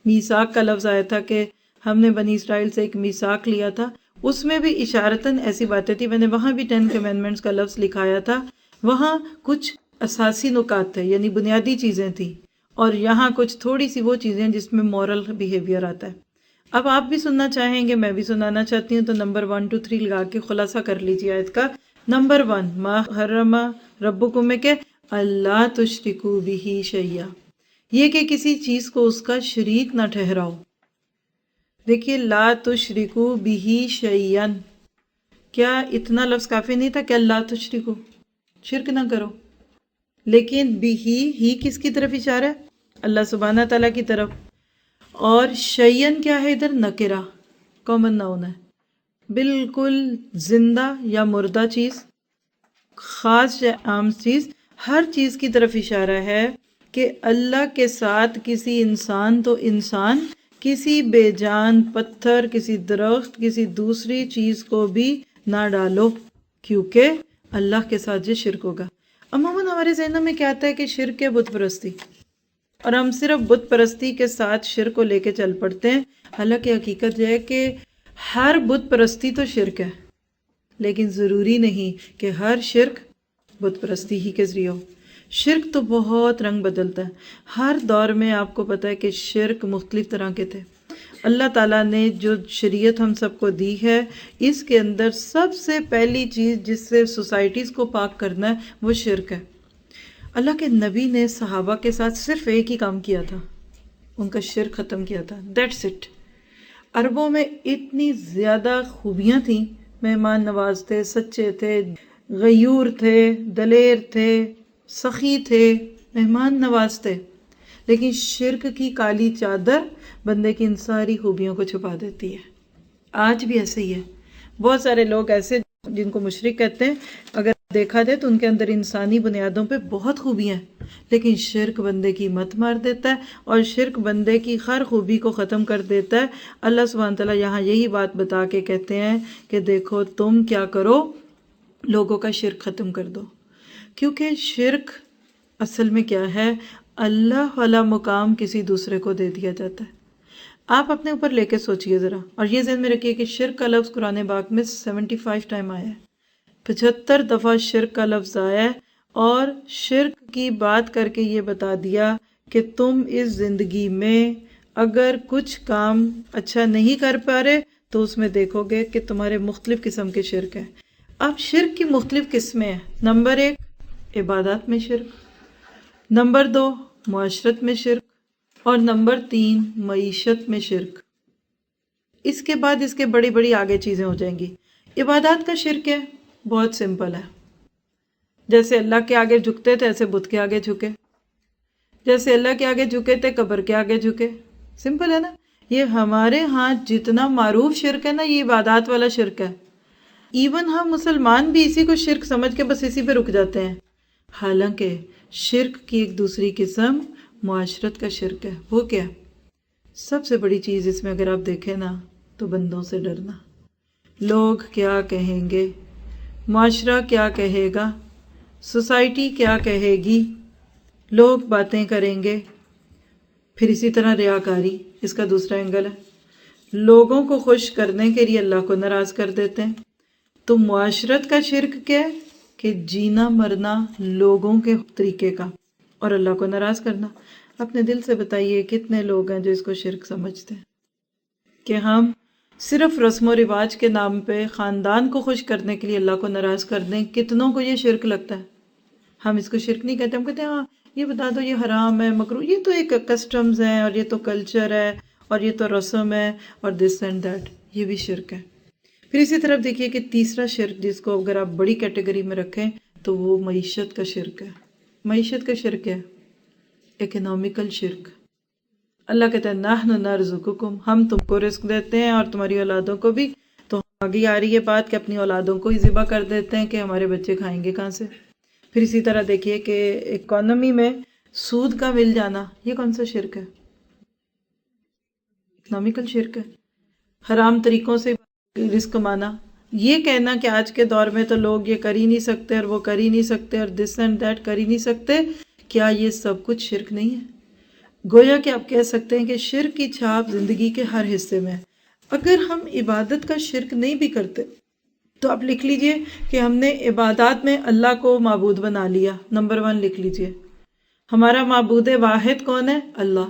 میثاق کا لفظ آیا تھا کہ ہم نے بنی اسرائیل سے ایک میثاق لیا تھا، اس میں بھی اشارتاً ایسی باتیں تھی۔ میں نے وہاں بھی 10 کمینڈمنٹس کا لفظ لکھایا تھا، وہاں کچھ اساسی نکات تھے، یعنی بنیادی چیزیں تھیں، اور یہاں کچھ تھوڑی سی وہ چیزیں جس میں مورل بیہیویئر آتا ہے۔ اب آپ بھی سننا چاہیں گے، میں بھی سنانا چاہتی ہوں، تو نمبر 1 2 3 لگا کے خلاصہ کر لیجیے آیت کا۔ نمبر 1، ما حرم ربکم میں کہ اللہ تشرکو بہ شیئا، یہ کہ کسی چیز کو اس کا شریک نہ ٹھہراؤ۔ دیکھیے لا تشرکو بہ شیئا، کیا اتنا لفظ کافی نہیں تھا کہ اللہ تشرکو، شرک نہ کرو؟ لیکن بہ ہی کس کی طرف اشارہ ہے؟ اللہ سبحانہ تعالیٰ کی طرف۔ اور شیئن کیا ہے ادھر؟ نکرہ، کامن ناؤن ہے، بالکل زندہ یا مردہ چیز، خاص یا عام چیز، ہر چیز کی طرف اشارہ ہے کہ اللہ کے ساتھ کسی انسان تو انسان، کسی بے جان پتھر، کسی درخت، کسی دوسری چیز کو بھی نہ ڈالو، کیونکہ اللہ کے ساتھ یہ شرک ہوگا۔ عموماً ہمارے ذہنوں میں کیا آتا ہے کہ شرک ہے بت پرستی، اور ہم صرف بت پرستی کے ساتھ شرک کو لے کے چل پڑتے ہیں۔ حالانکہ حقیقت یہ ہے کہ ہر بت پرستی تو شرک ہے، لیکن ضروری نہیں کہ ہر شرک بت پرستی ہی کے ذریعے ہو۔ شرک تو بہت رنگ بدلتا ہے، ہر دور میں آپ کو پتہ ہے کہ شرک مختلف طرح کے تھے۔ اللہ تعالیٰ نے جو شریعت ہم سب کو دی ہے، اس کے اندر سب سے پہلی چیز جس سے سوسائٹیز کو پاک کرنا ہے وہ شرک ہے۔ اللہ کے نبی نے صحابہ کے ساتھ صرف ایک ہی کام کیا تھا، ان کا شرک ختم کیا تھا، دیٹس اٹ۔ عربوں میں اتنی زیادہ خوبیاں تھیں، مہمان نواز تھے، سچے تھے، غیور تھے، دلیر تھے، سخی تھے، مہمان نواز تھے، لیکن شرک کی کالی چادر بندے کی ان ساری خوبیوں کو چھپا دیتی ہے۔ آج بھی ایسے ہی ہے، بہت سارے لوگ ایسے جن کو مشرک کہتے ہیں، اگر دیکھا جائے تو ان کے اندر انسانی بنیادوں پہ بہت خوبیاں ہیں، لیکن شرک بندے کی مت مار دیتا ہے، اور شرک بندے کی ہر خوبی کو ختم کر دیتا ہے۔ اللہ سبحانہ تعالیٰ یہاں یہی بات بتا کے کہتے ہیں کہ دیکھو تم کیا کرو، لوگوں کا شرک ختم کر دو، کیونکہ شرک اصل میں کیا ہے؟ اللہ والا مقام کسی دوسرے کو دے دیا جاتا ہے۔ آپ اپنے اوپر لے کے سوچئے ذرا، اور یہ ذہن میں رکھیے کہ شرک کا لفظ قرآن پاک میں 75 ٹائم آیا ہے، 75 دفعہ شرک کا لفظ آیا ہے، اور شرک کی بات کر کے یہ بتا دیا کہ تم اس زندگی میں اگر کچھ کام اچھا نہیں کر پا رہے تو اس میں دیکھو گے کہ تمہارے مختلف قسم کے شرک ہیں۔ اب شرک کی مختلف قسمیں ہیں۔ نمبر 1 عبادات میں شرک، نمبر 2 معاشرت میں شرک، اور نمبر 3 معیشت میں شرک۔ اس کے بعد اس کے بڑی بڑی آگے چیزیں ہو جائیں گی۔ عبادات کا شرک ہے، بہت سمپل ہے، جیسے اللہ کے آگے جھکتے تھے ایسے بت کے آگے جھکے، جیسے اللہ کے آگے جھکے تھے قبر کے آگے جھکے، سمپل ہے نا۔ یہ ہمارے ہاں جتنا معروف شرک ہے نا، یہ عبادات والا شرک ہے۔ ایون ہم مسلمان بھی اسی کو شرک سمجھ کے بس اسی پہ رک جاتے ہیں، حالانکہ شرک کی ایک دوسری قسم معاشرت کا شرک ہے۔ وہ کیا؟ سب سے بڑی چیز اس میں اگر آپ دیکھیں نا تو بندوں سے ڈرنا۔ لوگ کیا کہیں گے، معاشرہ کیا کہے گا، سوسائٹی کیا کہے گی، لوگ باتیں کریں گے۔ پھر اسی طرح ریاکاری، اس کا دوسرا اینگل ہے، لوگوں کو خوش کرنے کے لیے اللہ کو ناراض کر دیتے ہیں۔ تو معاشرت کا شرک کیا ہے؟ کہ جینا مرنا لوگوں کے طریقے کا اور اللہ کو ناراض کرنا۔ اپنے دل سے بتائیے کتنے لوگ ہیں جو اس کو شرک سمجھتے ہیں کہ ہم صرف رسم و رواج کے نام پہ خاندان کو خوش کرنے کے لیے اللہ کو ناراض کر دیں۔ کتنوں کو یہ شرک لگتا ہے؟ ہم اس کو شرک نہیں کہتے، ہم کہتے ہیں ہاں یہ بتا دو یہ حرام ہے، مکروہ، یہ تو ایک کسٹمز ہیں، اور یہ تو کلچر ہے، اور یہ تو رسم ہے، اور دس اینڈ دیٹ، یہ بھی شرک ہے۔ پھر اسی طرف دیکھیے کہ تیسرا شرک جس کو اگر آپ بڑی کیٹیگری میں رکھیں تو وہ معیشت کا شرک ہے۔ معیشت کا شرک ہے اکنامیکل شرک۔ اللہ کہتا ہے نحن نرزقکم، ہم تم کو رزق دیتے ہیں اور تمہاری اولادوں کو بھی، تو آگے آ رہی ہے بات کہ اپنی اولادوں کو ہی ذبح کر دیتے ہیں کہ ہمارے بچے کھائیں گے کہاں سے۔ پھر اسی طرح دیکھیے کہ اکانومی میں سود کا مل جانا، یہ کون سا شرک ہے؟ اکنامیکل شرک ہے۔ حرام طریقوں سے رزق کمانا، یہ کہنا کہ آج کے دور میں تو لوگ یہ کر ہی نہیں سکتے اور وہ کر ہی نہیں سکتے اور دس اینڈ دیٹ کر ہی نہیں سکتے، کیا یہ سب کچھ شرک نہیں ہے؟ گویا کہ آپ کہہ سکتے ہیں کہ شرک کی چھاپ زندگی کے ہر حصے میں ہے۔ اگر ہم عبادت کا شرک نہیں بھی کرتے تو آپ لکھ لیجئے کہ ہم نے عبادات میں اللہ کو معبود بنا لیا۔ نمبر 1 لکھ لیجئے، ہمارا معبود واحد کون ہے؟ اللہ۔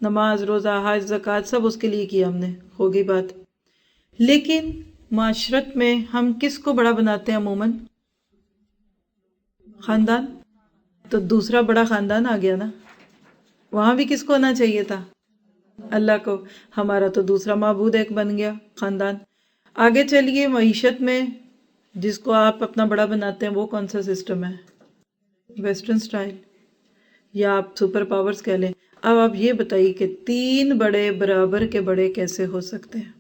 نماز، روزہ، حج، زکوٰۃ سب اس کے لیے کیا ہم نے، ہو گئی بات۔ لیکن معاشرت میں ہم کس کو بڑا بناتے ہیں عموماً؟ خاندان۔ تو دوسرا بڑا خاندان آ گیا نا، وہاں بھی کس کو ہونا چاہیے تھا؟ اللہ کو۔ ہمارا تو دوسرا معبود ایک بن گیا، خاندان۔ آگے چلیے، معیشت میں جس کو آپ اپنا بڑا بناتے ہیں وہ کون سا سسٹم ہے؟ ویسٹرن سٹائل، یا آپ سپر پاورز کہہ لیں۔ اب آپ یہ بتائیے کہ 3 بڑے برابر کے بڑے کیسے ہو سکتے ہیں؟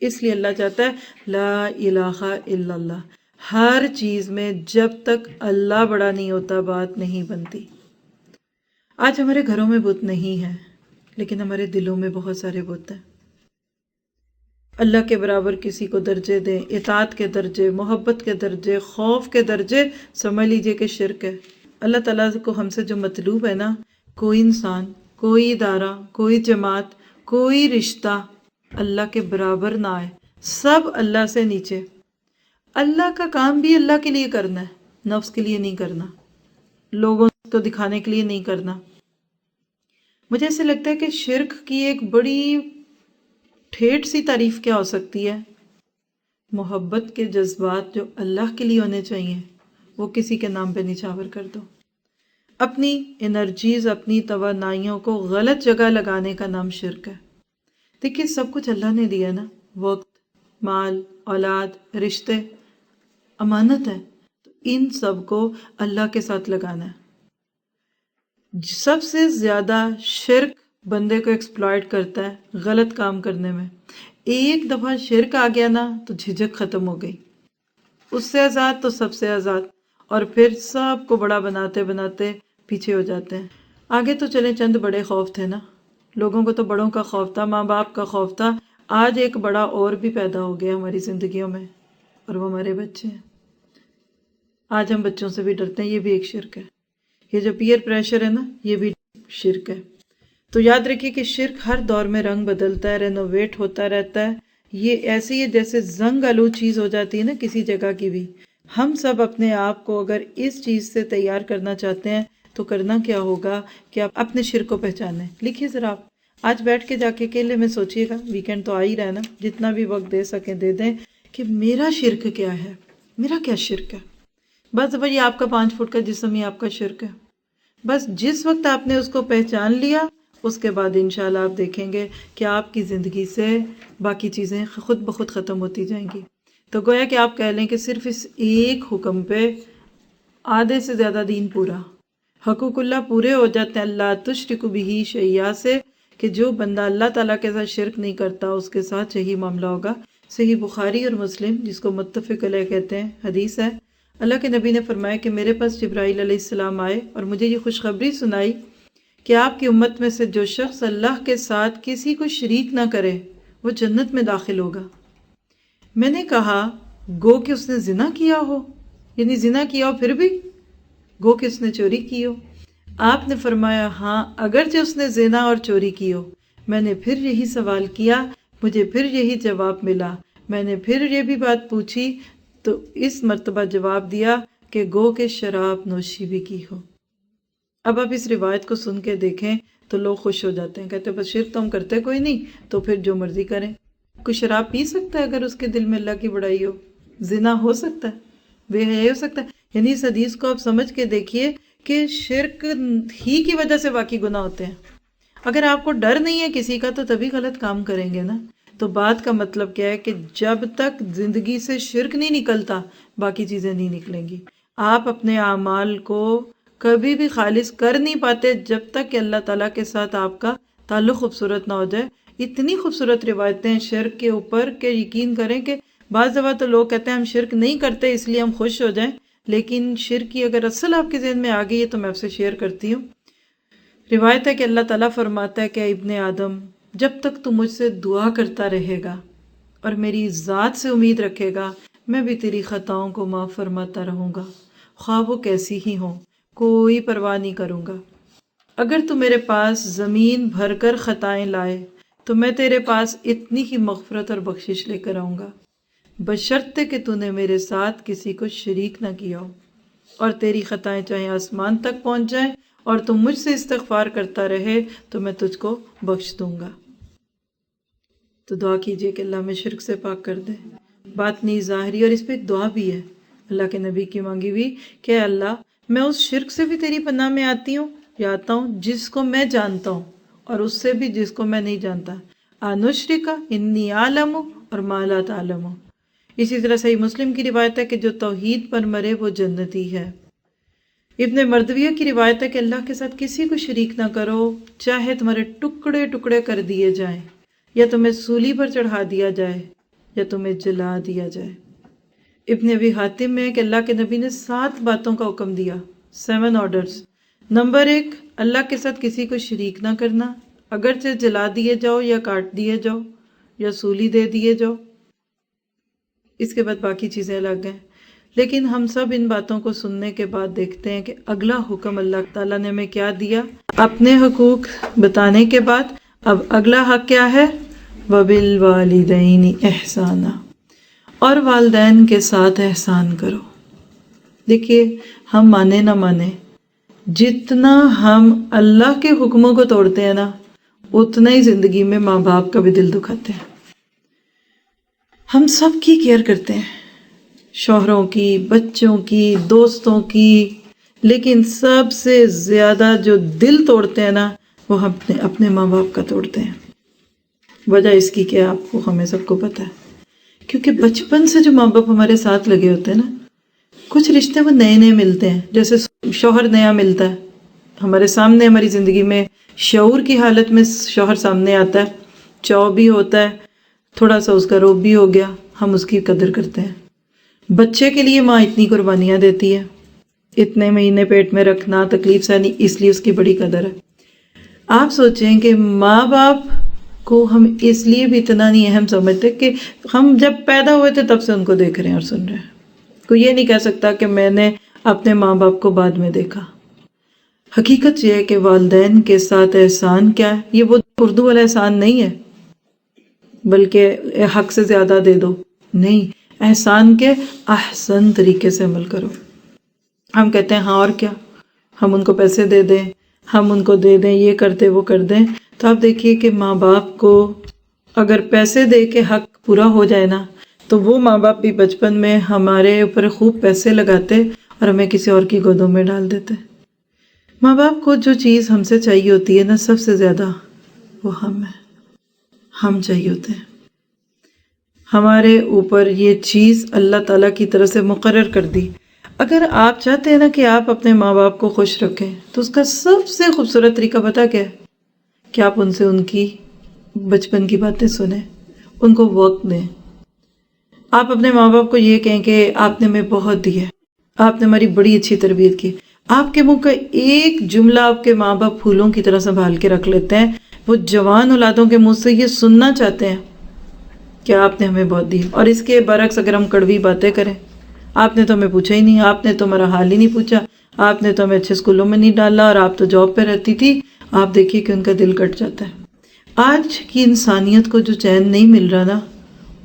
اس لیے اللہ چاہتا ہے لا الہ الا اللہ، ہر چیز میں جب تک اللہ بڑا نہیں ہوتا بات نہیں بنتی۔ آج ہمارے گھروں میں بت نہیں ہے، لیکن ہمارے دلوں میں بہت سارے بت ہیں۔ اللہ کے برابر کسی کو درجے دیں، اطاعت کے درجے، محبت کے درجے، خوف کے درجے، سمجھ لیجئے کہ شرک ہے۔ اللہ تعالیٰ کو ہم سے جو مطلوب ہے نا، کوئی انسان، کوئی ادارہ، کوئی جماعت، کوئی رشتہ اللہ کے برابر نہ آئے، سب اللہ سے نیچے۔ اللہ کا کام بھی اللہ کے لیے کرنا ہے، نفس کے لیے نہیں کرنا، لوگوں کو دکھانے کے لیے نہیں کرنا۔ مجھے ایسے لگتا ہے کہ شرک کی ایک بڑی ٹھیٹ سی تعریف کیا ہو سکتی ہے؟ محبت کے جذبات جو اللہ کے لیے ہونے چاہیے وہ کسی کے نام پہ نچھاور کر دو۔ اپنی انرجیز، اپنی توانائیوں کو غلط جگہ لگانے کا نام شرک ہے۔ دیکھیے سب کچھ اللہ نے دیا نا، وقت، مال، اولاد، رشتے، امانت ہے، تو ان سب کو اللہ کے ساتھ لگانا ہے۔ سب سے زیادہ شرک بندے کو ایکسپلائٹ کرتا ہے غلط کام کرنے میں۔ ایک دفعہ شرک آ گیا نا تو جھجک ختم ہو گئی، اس سے آزاد تو سب سے آزاد، اور پھر سب کو بڑا بناتے بناتے پیچھے ہو جاتے ہیں۔ آگے تو چلے چند بڑے خوف تھے نا، لوگوں کو تو بڑوں کا خوف تھا، ماں باپ کا خوف تھا۔ آج ایک بڑا اور بھی پیدا ہو گیا ہماری زندگیوں میں، اور وہ ہمارے بچے ہیں۔ آج ہم بچوں سے بھی ڈرتے ہیں، یہ بھی ایک شرک ہے۔ یہ جو پیئر پریشر ہے نا، یہ بھی شرک ہے۔ تو یاد رکھیے کہ شرک ہر دور میں رنگ بدلتا ہے، رینوویٹ ہوتا رہتا ہے۔ یہ ایسے ہی جیسے زنگ آلود چیز ہو جاتی ہے نا کسی جگہ کی بھی۔ ہم سب اپنے آپ کو اگر اس چیز سے تیار کرنا چاہتے ہیں تو کرنا کیا ہوگا کہ آپ اپنے شرک کو پہچانیں۔ لکھیے ذرا، آپ آج بیٹھ کے جا کے اکیلے میں سوچیے گا، ویکینڈ تو آ ہی رہا ہے نا، جتنا بھی وقت دے سکیں دے دیں کہ میرا شرک کیا ہے، میرا کیا شرک ہے۔ بس بھائی آپ کا 5 فٹ کا جسم ہی آپ کا شرک ہے۔ بس جس وقت آپ نے اس کو پہچان لیا، اس کے بعد انشاءاللہ آپ دیکھیں گے کہ آپ کی زندگی سے باقی چیزیں خود بخود ختم ہوتی جائیں گی۔ تو گویا کہ آپ کہہ لیں کہ صرف اس ایک حکم پہ آدھے سے زیادہ دین پورا، حقوق اللہ پورے ہو جاتے ہیں اللہ تشرک بہ شیئا سے، کہ جو بندہ اللہ تعالیٰ کے ساتھ شرک نہیں کرتا اس کے ساتھ یہی معاملہ ہوگا۔ صحیح بخاری اور مسلم، جس کو متفق علیہ کہتے ہیں، حدیث ہے، اللہ کے نبی نے فرمایا کہ میرے پاس جبرائیل علیہ السلام آئے اور مجھے یہ خوشخبری سنائی کہ آپ کی امت میں سے جو شخص اللہ کے ساتھ کسی کو شریک نہ کرے وہ جنت میں داخل ہوگا۔ میں نے کہا گو کہ اس نے زنا کیا ہو، یعنی زنا کیا ہو پھر بھی؟ گو کہ اس نے چوری کی ہو؟ آپ نے فرمایا ہاں، اگرچہ اس نے زنا اور چوری کی ہو۔ میں نے پھر یہی سوال کیا، مجھے پھر یہی جواب ملا۔ میں نے پھر یہ بھی بات پوچھی تو اس مرتبہ جواب دیا کہ گو کہ شراب نوشی بھی کی ہو۔ اب آپ اس روایت کو سن کے دیکھیں تو لوگ خوش ہو جاتے ہیں، کہتے ہیں بس شرک تو ہم کرتے کوئی نہیں تو پھر جو مرضی کریں۔ کوئی شراب پی سکتا ہے اگر اس کے دل میں اللہ کی بڑائی ہو؟ زنا ہو سکتا ہے؟ بے حیائی ہو سکتا ہے؟ یعنی اس حدیث کو آپ سمجھ کے دیکھیے کہ شرک ہی کی وجہ سے باقی گناہ ہوتے ہیں۔ اگر آپ کو ڈر نہیں ہے کسی کا تو تبھی غلط کام کریں گے نا۔ تو بات کا مطلب کیا ہے کہ جب تک زندگی سے شرک نہیں نکلتا باقی چیزیں نہیں نکلیں گی۔ آپ اپنے اعمال کو کبھی بھی خالص کر نہیں پاتے جب تک کہ اللہ تعالیٰ کے ساتھ آپ کا تعلق خوبصورت نہ ہو جائے۔ اتنی خوبصورت روایتیں ہیں شرک کے اوپر کہ یقین کریں کہ بعض دفعہ تو لوگ کہتے ہیں ہم شرک نہیں کرتے اس لیے ہم خوش ہو جائیں، لیکن شرک کی اگر اصل آپ کے ذہن میں آ گئی ہے تو میں آپ سے شیئر کرتی ہوں۔ روایت ہے کہ اللہ تعالیٰ فرماتا ہے کہ ابن آدم جب تک تو مجھ سے دعا کرتا رہے گا اور میری ذات سے امید رکھے گا، میں بھی تیری خطاؤں کو معاف فرماتا رہوں گا، خواہ وہ کیسی ہی ہوں، کوئی پرواہ نہیں کروں گا۔ اگر تو میرے پاس زمین بھر کر خطائیں لائے تو میں تیرے پاس اتنی ہی مغفرت اور بخشش لے کر آؤں گا، بشرطے کہ تو نے میرے ساتھ کسی کو شریک نہ کیا ہو، اور تیری خطائیں چاہے آسمان تک پہنچ جائیں اور تم مجھ سے استغفار کرتا رہے تو میں تجھ کو بخش دوں گا۔ تو دعا کیجئے کہ اللہ ہمیں شرک سے پاک کر دے، باطنی ظاہری، اور اس پہ ایک دعا بھی ہے اللہ کے نبی کی مانگی ہوئی کہ اے اللہ میں اس شرک سے بھی تیری پناہ میں آتی ہوں یا آتا ہوں جس کو میں جانتا ہوں، اور اس سے بھی جس کو میں نہیں جانتا، انشرکا انی عالم اور ما لا تعلم۔ اسی طرح صحیح مسلم کی روایت ہے کہ جو توحید پر مرے وہ جنتی ہے۔ ابن مردویہ کی روایت ہے کہ اللہ کے ساتھ کسی کو شریک نہ کرو، چاہے تمہارے ٹکڑے ٹکڑے کر دیے جائیں، یا تمہیں سولی پر چڑھا دیا جائے، یا تمہیں جلا دیا جائے۔ ابن ابی حاتم میں کہ اللہ کے نبی نے 7 باتوں کا حکم دیا، 7 آرڈرز۔ نمبر 1، اللہ کے ساتھ کسی کو شریک نہ کرنا، اگرچہ جلا دیے جاؤ یا کاٹ دیے جاؤ یا سولی دے دیے جاؤ۔ اس کے بعد باقی چیزیں الگ ہیں، لیکن ہم سب ان باتوں کو سننے کے بعد دیکھتے ہیں کہ اگلا حکم اللہ تعالیٰ نے ہمیں کیا دیا۔ اپنے حقوق بتانے کے بعد اب اگلا حق کیا ہے؟ وَبِالْوَالِدَيْنِ إِحْسَانًا، اور والدین کے ساتھ احسان کرو۔ دیکھیے ہم مانے نہ مانے، جتنا ہم اللہ کے حکموں کو توڑتے ہیں نا، اتنا ہی زندگی میں ماں باپ کا بھی دل دکھاتے ہیں۔ ہم سب کی کیئر کرتے ہیں، شوہروں کی، بچوں کی، دوستوں کی، لیکن سب سے زیادہ جو دل توڑتے ہیں نا وہ ہم اپنے ماں باپ کا توڑتے ہیں۔ وجہ اس کی کیا آپ کو، ہمیں سب کو پتہ ہے، کیونکہ بچپن سے جو ماں باپ ہمارے ساتھ لگے ہوتے ہیں نا، کچھ رشتے وہ نئے نئے ملتے ہیں، جیسے شوہر نیا ملتا ہے ہمارے سامنے، ہماری زندگی میں شعور کی حالت میں شوہر سامنے آتا ہے، چاؤ بھی ہوتا ہے، تھوڑا سا اس کا روب بھی ہو گیا، ہم اس کی قدر کرتے ہیں۔ بچے کے لیے ماں اتنی قربانیاں دیتی ہے، اتنے مہینے پیٹ میں رکھنا، تکلیف سہنی، اس لیے اس کی بڑی قدر ہے۔ آپ سوچیں کہ ماں باپ کو ہم اس لیے بھی اتنا نہیں اہم سمجھتے کہ ہم جب پیدا ہوئے تھے تب سے ان کو دیکھ رہے ہیں اور سن رہے ہیں۔ کوئی یہ نہیں کہہ سکتا کہ میں نے اپنے ماں باپ کو بعد میں دیکھا۔ حقیقت یہ ہے کہ والدین کے ساتھ احسان کیا ہے، یہ وہ اردو والا احسان نہیں ہے بلکہ حق سے زیادہ دے دو، نہیں، احسان کے احسن طریقے سے عمل کرو۔ ہم کہتے ہیں ہاں اور کیا، ہم ان کو پیسے دے دیں، ہم ان کو دے دیں، یہ کر دیں وہ کر دیں، تو آپ دیکھیے کہ ماں باپ کو اگر پیسے دے کے حق پورا ہو جائے نا، تو وہ ماں باپ بھی بچپن میں ہمارے اوپر خوب پیسے لگاتے اور ہمیں کسی اور کی گودوں میں ڈال دیتے۔ ماں باپ کو جو چیز ہم سے چاہیے ہوتی ہے نا، سب سے زیادہ وہ ہم چاہیے ہوتے ہیں۔ ہمارے اوپر یہ چیز اللہ تعالیٰ کی طرف سے مقرر کر دی۔ اگر آپ چاہتے ہیں نا کہ آپ اپنے ماں باپ کو خوش رکھیں تو اس کا سب سے خوبصورت طریقہ پتہ کیا ہے؟ کہ آپ ان سے ان کی بچپن کی باتیں سنیں، ان کو وقت دیں۔ آپ اپنے ماں باپ کو یہ کہیں کہ آپ نے ہمیں بہت دیا ہے، آپ نے ہماری بڑی اچھی تربیت کی۔ آپ کے منہ کا ایک جملہ آپ کے ماں باپ پھولوں کی طرح سنبھال کے رکھ لیتے ہیں، وہ جوان اولادوں کے منہ سے یہ سننا چاہتے ہیں کہ آپ نے ہمیں بہت دی۔ اور اس کے برعکس اگر ہم کڑوی باتیں کریں، آپ نے تو ہمیں پوچھا ہی نہیں، آپ نے تو ہمارا حال ہی نہیں پوچھا، آپ نے تو ہمیں اچھے اسکولوں میں نہیں ڈالا، اور آپ تو جاب پہ رہتی تھی، آپ دیکھیے کہ ان کا دل کٹ جاتا ہے۔ آج کی انسانیت کو جو چین نہیں مل رہا نا،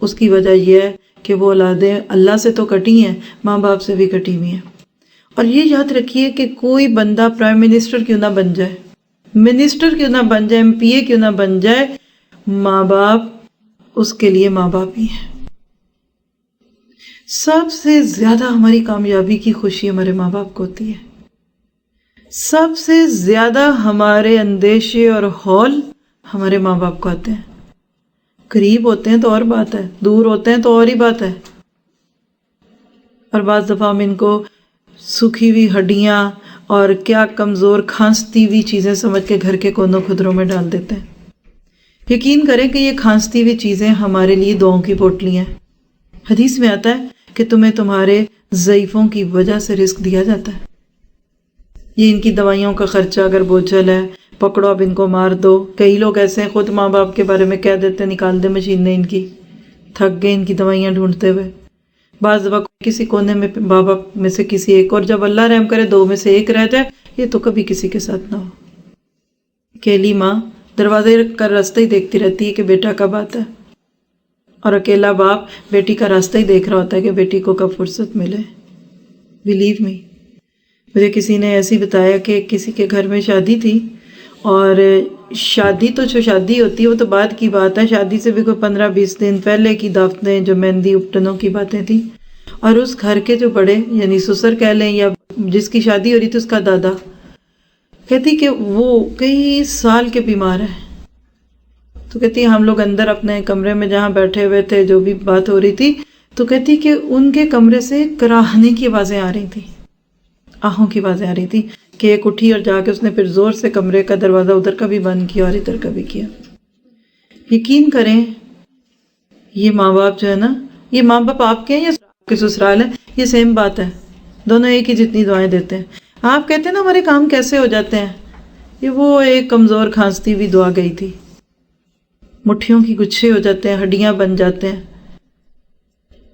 اس کی وجہ یہ ہے کہ وہ اولادیں اللہ سے تو کٹی ہیں، ماں باپ سے بھی کٹی ہوئی ہیں۔ اور یہ یاد رکھیے کہ کوئی بندہ پرائم منسٹر کیوں نہ بن جائے، منسٹر کیوں نہ بن جائے، MP کیوں نہ بن جائے، ماں باپ اس کے لیے ماں باپ ہی ہیں۔ سب سے زیادہ ہماری کامیابی کی خوشی ہمارے ماں باپ کو ہوتی ہے۔ سب سے زیادہ ہمارے اندیشے اور ہول ہمارے ماں باپ کو آتے ہیں۔ قریب ہوتے ہیں تو اور بات ہے، دور ہوتے ہیں تو اور ہی بات ہے۔ اور بعض دفعہ ہم ان کو سوکھی ہوئی ہڈیاں اور کیا کمزور کھانستی ہوئی چیزیں سمجھ کے گھر کے کونوں خدروں میں ڈال دیتے ہیں۔ یقین کریں کہ یہ کھانستی ہوئی چیزیں ہمارے لیے دعاؤں کی پوٹلی ہیں۔ حدیث میں آتا ہے کہ تمہیں تمہارے ضعیفوں کی وجہ سے رزق دیا جاتا ہے۔ یہ ان کی دوائیوں کا خرچہ اگر بوجھل ہے، پکڑو اب ان کو مار دو۔ کئی لوگ ایسے ہیں خود ماں باپ کے بارے میں کہہ دیتے ہیں نکال دے مشین نے ان کی، تھک گئے ان کی دوائیاں ڈھونڈتے ہوئے۔ بعض وقت کسی کونے میں ماں باپ میں سے کسی ایک، اور جب اللہ رحم کرے 2 میں سے 1 رہ جائے، یہ تو کبھی کسی کے ساتھ نہ ہو۔ اکیلی ماں دروازے کا راستہ ہی دیکھتی رہتی ہے کہ بیٹا کب آتا ہے، اور اکیلا باپ بیٹی کا راستہ ہی دیکھ رہا ہوتا ہے کہ بیٹی کو کب فرصت ملے۔ بلیو می، مجھے کسی نے ایسی بتایا کہ کسی کے گھر میں شادی تھی، اور شادی تو جو شادی ہوتی ہے وہ تو بعد کی بات ہے، شادی سے بھی کوئی 15-20 دن پہلے کی دعوتیں، جو مہندی اپٹنوں کی باتیں تھیں، اور اس گھر کے جو بڑے یعنی سسر کہہ لیں یا جس کی شادی ہو رہی تھی اس کا دادا، کہتی کہ وہ کئی سال کے بیمار ہیں۔ تو کہتی ہم لوگ اندر اپنے کمرے میں جہاں بیٹھے ہوئے تھے، جو بھی بات ہو رہی تھی، تو کہتی کہ ان کے کمرے سے کراہنے کی آوازیں آ رہی تھیں، آہوں کی آوازیں آ رہی تھی، کہ ایک اٹھی اور جا کے اس نے پھر زور سے کمرے کا دروازہ ادھر کا بھی بند کیا اور ادھر کا بھی کیا۔ یقین کریں یہ ماں باپ جو ہے نا، یہ ماں باپ آپ کے ہیں یا آپ کے سسرال ہیں، یہ سیم بات ہے، دونوں ایک ہی جتنی دعائیں دیتے ہیں۔ آپ کہتے ہیں نا ہمارے کام کیسے ہو جاتے ہیں، یہ وہ ایک کمزور کھانستی ہوئی دعا گئی تھی، مٹھیوں کی گچھے ہو جاتے ہیں، ہڈیاں بن جاتے ہیں،